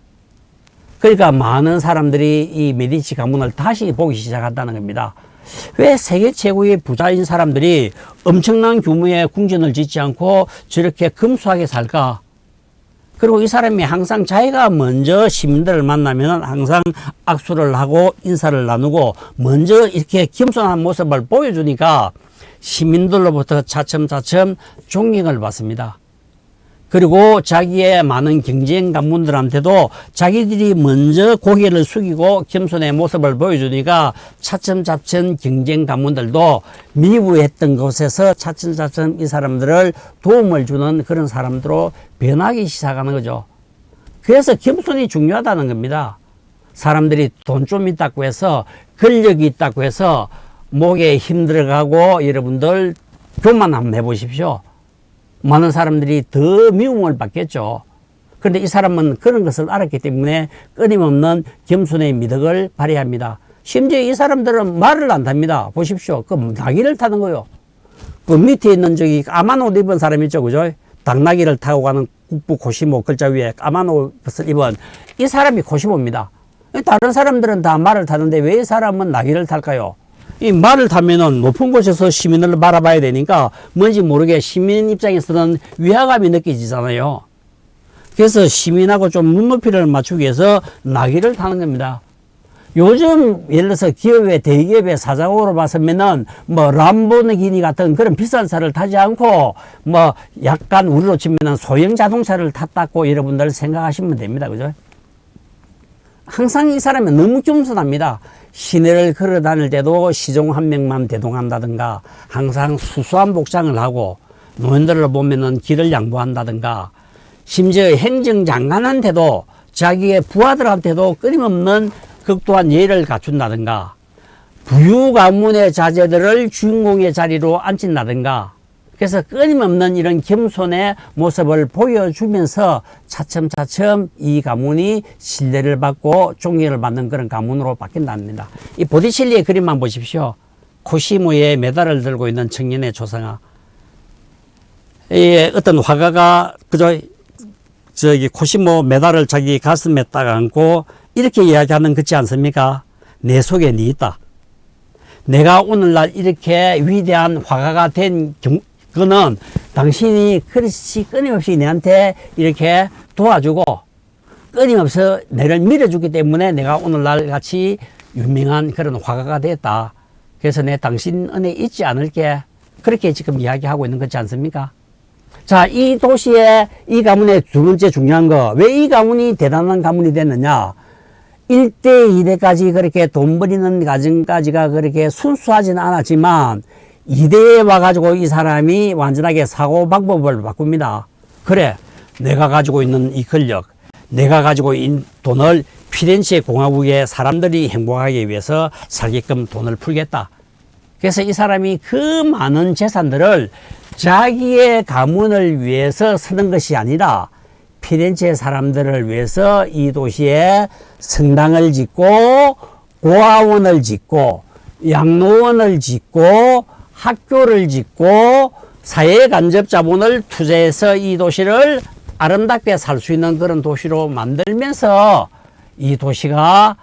그러니까 많은 사람들이 이 메디치 가문을 다시 보기 시작한다는 겁니다. 왜 세계 최고의 부자인 사람들이 엄청난 규모의 궁전을 짓지 않고 저렇게 금수하게 살까? 그리고 이 사람이 항상 자기가 먼저 시민들을 만나면 항상 악수를 하고 인사를 나누고 먼저 이렇게 겸손한 모습을 보여주니까 시민들로부터 차츰차츰 존경을 받습니다. 그리고 자기의 많은 경쟁 가문들한테도 자기들이 먼저 고개를 숙이고 겸손의 모습을 보여주니까 차츰차츰 경쟁 가문들도 미부했던 곳에서 차츰차츰 이 사람들을 도움을 주는 그런 사람들로 변하기 시작하는 거죠. 그래서 겸손이 중요하다는 겁니다. 사람들이 돈 좀 있다고 해서 권력이 있다고 해서 목에 힘들어가고 여러분들 교만 한번 해보십시오. 많은 사람들이 더 미움을 받겠죠. 그런데 이 사람은 그런 것을 알았기 때문에 끊임없는 겸손의 미덕을 발휘합니다. 심지어 이 사람들은 말을 안 탑니다. 보십시오. 그 나귀를 타는 거요. 그 밑에 있는 저기 까만 옷 입은 사람 있죠. 그죠? 당나귀를 타고 가는 국부 코시모 글자 위에 까만 옷을 입은 이 사람이 코시모입니다. 다른 사람들은 다 말을 타는데 왜 이 사람은 나귀를 탈까요? 이 말을 타면은 높은 곳에서 시민을 바라봐야 되니까 뭔지 모르게 시민 입장에서는 위화감이 느껴지잖아요. 그래서 시민하고 좀 눈높이를 맞추기 위해서 나귀를 타는 겁니다. 요즘 예를 들어서 기업의 대기업의 사장으로 봐서면은 뭐 람보르기니 같은 그런 비싼 차를 타지 않고 뭐 약간 우리로 치면은 소형 자동차를 탔다고 여러분들 생각하시면 됩니다. 그죠? 항상 이 사람은 너무 겸손합니다. 시내를 걸어 다닐 때도 시종 한 명만 대동한다든가 항상 수수한 복장을 하고 노인들을 보면은 길을 양보한다든가 심지어 행정장관한테도 자기의 부하들한테도 끊임없는 극도한 예의를 갖춘다든가 부유 가문의 자제들을 주인공의 자리로 앉힌다든가 그래서 끊임없는 이런 겸손의 모습을 보여주면서 차츰차츰 이 가문이 신뢰를 받고 존경을 받는 그런 가문으로 바뀐답니다. 이 보티첼리의 그림만 보십시오. 코시모의 메달을 들고 있는 청년의 조상아. 어떤 화가가 그저 저기 코시모 메달을 자기 가슴에 딱 안고 이렇게 이야기하는 거지 않습니까? 내 속에 니 있다. 내가 오늘날 이렇게 위대한 화가가 된 그거는 당신이 그렇지 끊임없이 내한테 이렇게 도와주고 끊임없이 내를 밀어주기 때문에 내가 오늘날 같이 유명한 그런 화가가 됐다. 그래서 내 당신 은혜 잊지 않을게. 그렇게 지금 이야기하고 있는 거지 않습니까? 자, 이 도시의 이 가문의 두 번째 중요한 거. 왜 이 가문이 대단한 가문이 됐느냐? 1대 2대까지 그렇게 돈 버리는 과정까지가 그렇게 순수하지는 않았지만 2대에 와가지고 이 사람이 완전하게 사고방법을 바꿉니다. 그래, 내가 가지고 있는 이 권력, 내가 가지고 있는 돈을 피렌체 공화국의 사람들이 행복하기 위해서 살게끔 돈을 풀겠다. 그래서 이 사람이 그 많은 재산들을 자기의 가문을 위해서 쓰는 것이 아니라 피렌체 사람들을 위해서 이 도시에 성당을 짓고 고아원을 짓고 양로원을 짓고 학교를 짓고 사회 간접 자본을 투자해서 이 도시를 아름답게 살 수 있는 그런 도시로 만들면서 이 도시가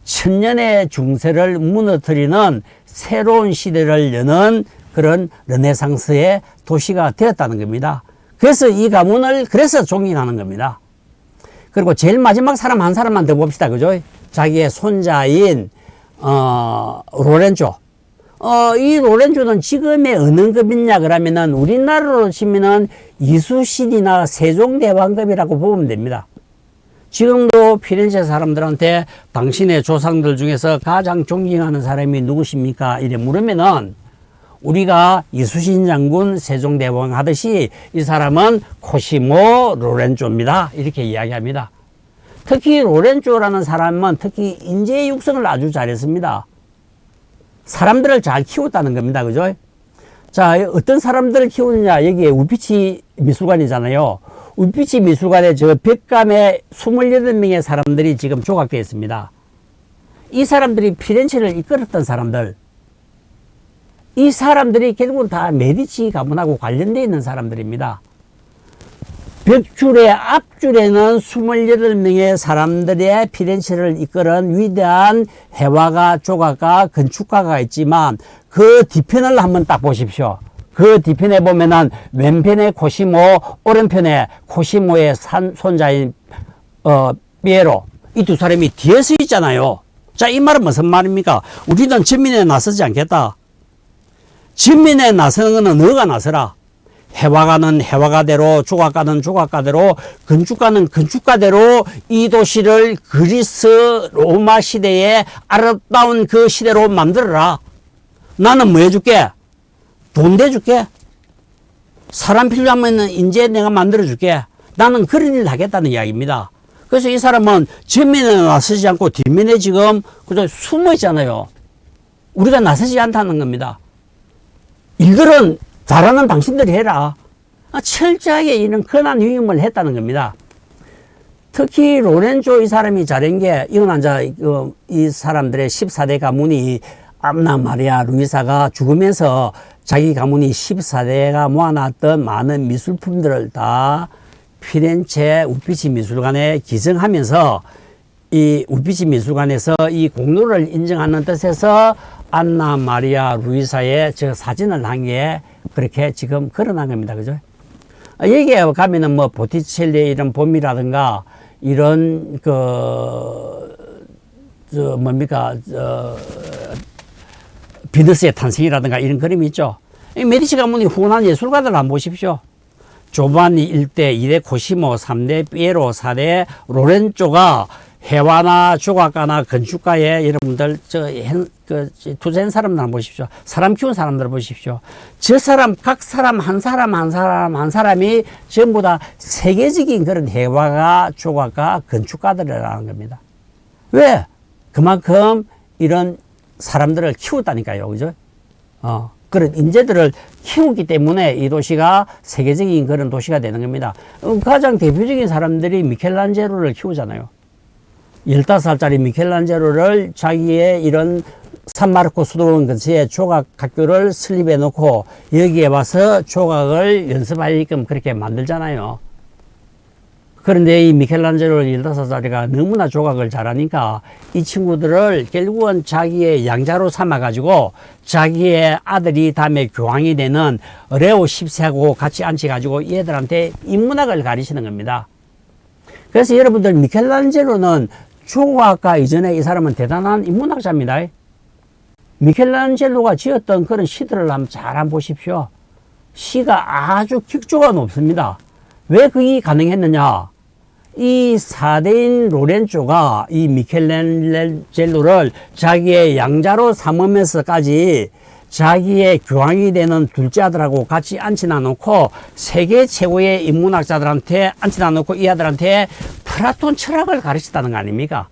천년의 중세를 무너뜨리는 새로운 시대를 여는 그런 르네상스의 도시가 되었다는 겁니다. 그래서 이 가문을 그래서 존경하는 겁니다. 그리고 제일 마지막 사람 한 사람만 더 봅시다. 그죠? 자기의 손자인 로렌조. 이 로렌조는 지금의 어느 급이냐 그러면은 우리나라로 치면은 이수신이나 세종대왕급이라고 보면 됩니다. 지금도 피렌체 사람들한테 당신의 조상들 중에서 가장 존경하는 사람이 누구십니까? 이래 물으면은 우리가 이수신 장군 세종대왕 하듯이 이 사람은 코시모 로렌조입니다. 이렇게 이야기합니다. 특히 로렌조라는 사람은 특히 인재 육성을 아주 잘했습니다. 사람들을 잘 키웠다는 겁니다. 그죠? 자, 어떤 사람들을 키우느냐. 여기에 우피치 미술관이잖아요. 우피치 미술관에 저 벽감에 28명의 사람들이 지금 조각되어 있습니다. 이 사람들이 피렌체를 이끌었던 사람들. 이 사람들이 결국은 다 메디치 가문하고 관련되어 있는 사람들입니다. 벽줄의 앞줄에는 28명의 사람들의 피렌체를 이끌은 위대한 해화가, 조각가, 건축가가 있지만 그 뒤편을 한번 딱 보십시오. 그 뒤편에 보면은 왼편에 코시모, 오른편에 코시모의 손자인 피에로, 이 두 사람이 뒤에 서 있잖아요. 자, 이 말은 무슨 말입니까? 우리는 전민에 나서지 않겠다. 전민에 나서는 거는 너가 나서라. 해화가는 해화가대로, 조각가는 조각가대로, 건축가는 건축가대로 이 도시를 그리스 로마 시대의 아름다운 그 시대로 만들어라. 나는 뭐 해줄게? 돈 대줄게. 사람 필요하면 이제 내가 만들어줄게. 나는 그런 일을 하겠다는 이야기입니다. 그래서 이 사람은 전면에 나서지 않고 뒷면에 지금 그저 숨어 있잖아요. 우리가 나서지 않다는 겁니다. 일들은 잘하는 당신들이 해라. 철저하게 이런 권한 위임을 했다는 겁니다. 특히 로렌조 이 사람이 잘한 게, 이건 이제 이 사람들의 14대 가문이 안나 마리아 루이사가 죽으면서 자기 가문이 14대가 모아놨던 많은 미술품들을 다 피렌체 우피치 미술관에 기증하면서 이 우피치 미술관에서 이 공로를 인정하는 뜻에서 안나 마리아 루이사의 저 사진을 한 게 그렇게 지금 걸어난 겁니다. 그죠? 여기에 가면은 뭐 보티첼리의 이런 봄이라든가 이런 비너스의 탄생이라든가 이런 그림이 있죠. 이 메디치 가문이 후원한 예술가들 한번 보십시오. 조반니 1대, 2대 코시모, 3대 피에로, 4대 로렌조가 해화나 조각가나 건축가의 여러분들 투자한 사람들 한번 보십시오. 사람 키운 사람들 보십시오. 저 사람, 각 사람 한 사람이 전부 다 세계적인 그런 해화가, 조각가, 건축가들이라는 겁니다. 왜? 그만큼 이런 사람들을 키웠다니까요. 그죠? 그런 인재들을 키우기 때문에 이 도시가 세계적인 그런 도시가 되는 겁니다. 가장 대표적인 사람들이 미켈란젤로를 키우잖아요. 15살짜리 미켈란젤로를 자기의 이런 산마르코 수도원 근처에 조각 학교를 설립해 놓고 여기에 와서 조각을 연습하게끔 그렇게 만들잖아요. 그런데 이 미켈란젤로 15살짜리가 너무나 조각을 잘하니까 이 친구들을 결국은 자기의 양자로 삼아가지고 자기의 아들이 다음에 교황이 되는 레오 10세하고 같이 앉혀가지고 얘들한테 인문학을 가르치는 겁니다. 그래서 여러분들 미켈란젤로는 조각가 이전에 이 사람은 대단한 인문학자입니다. 미켈란젤로가 지었던 그런 시들을 한번 잘 한번 보십시오. 시가 아주 격조가 높습니다. 왜 그게 가능했느냐? 이 4대인 로렌조가 이 미켈란젤로를 자기의 양자로 삼으면서까지 자기의 교황이 되는 둘째 아들하고 같이 앉혀놔 놓고 세계 최고의 인문학자들한테 앉혀놔 놓고 이 아들한테 플라톤 철학을 가르쳤다는 거 아닙니까?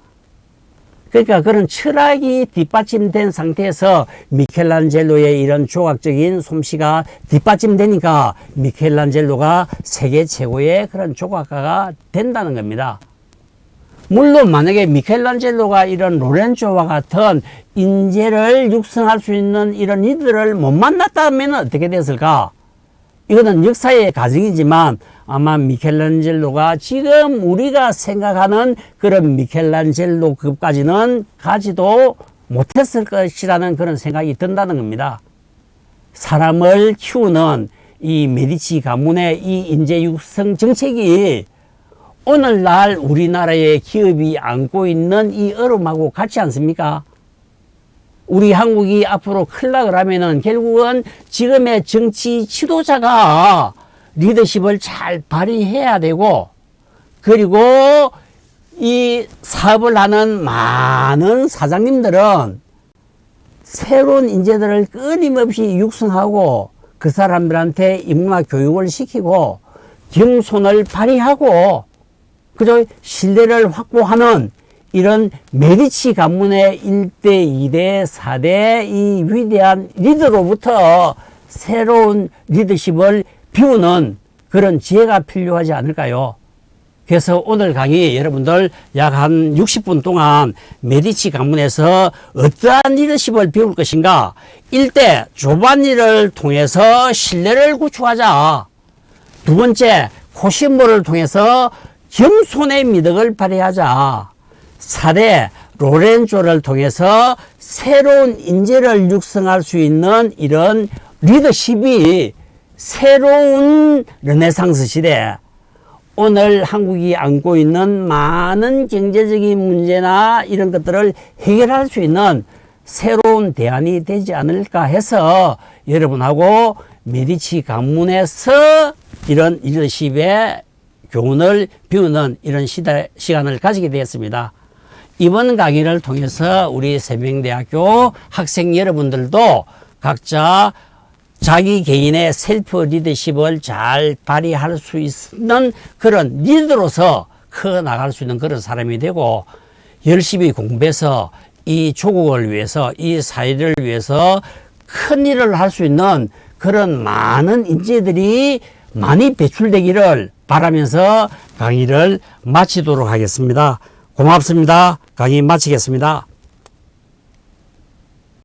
그러니까 그런 철학이 뒷받침된 상태에서 미켈란젤로의 이런 조각적인 솜씨가 뒷받침되니까 미켈란젤로가 세계 최고의 그런 조각가가 된다는 겁니다. 물론 만약에 미켈란젤로가 이런 로렌조와 같은 인재를 육성할 수 있는 이런 이들을 못 만났다면 어떻게 됐을까? 이거는 역사의 과정이지만 아마 미켈란젤로가 지금 우리가 생각하는 그런 미켈란젤로급까지는 가지도 못했을 것이라는 그런 생각이 든다는 겁니다. 사람을 키우는 이 메디치 가문의 이 인재 육성 정책이 오늘날 우리나라의 기업이 안고 있는 이 어려움하고 같지 않습니까? 우리 한국이 앞으로 클락을 하면은 결국은 지금의 정치 지도자가 리더십을 잘 발휘해야 되고, 그리고 이 사업을 하는 많은 사장님들은 새로운 인재들을 끊임없이 육성하고 그 사람들한테 인문학 교육을 시키고 겸손을 발휘하고 그저 신뢰를 확보하는 이런 메디치 가문의 1대, 2대, 4대 이 위대한 리더로부터 새로운 리더십을 비우는 그런 지혜가 필요하지 않을까요? 그래서 오늘 강의 여러분들 약 한 60분 동안 메디치 가문에서 어떠한 리더십을 배울 것인가? 1대 조반니를 통해서 신뢰를 구축하자. 두 번째 코시모를 통해서 겸손의 미덕을 발휘하자. 4대 로렌조를 통해서 새로운 인재를 육성할 수 있는 이런 리더십이 새로운 르네상스 시대, 오늘 한국이 안고 있는 많은 경제적인 문제나 이런 것들을 해결할 수 있는 새로운 대안이 되지 않을까 해서 여러분하고 메디치 가문에서 이런 리더십의 교훈을 배우는 이런 시간을 가지게 되었습니다. 이번 강의를 통해서 우리 세명대학교 학생 여러분들도 각자 자기 개인의 셀프 리더십을 잘 발휘할 수 있는 그런 리더로서 커 나갈 수 있는 그런 사람이 되고, 열심히 공부해서 이 조국을 위해서, 이 사회를 위해서 큰 일을 할 수 있는 그런 많은 인재들이 많이 배출되기를 바라면서 강의를 마치도록 하겠습니다. 고맙습니다. 강의 마치겠습니다.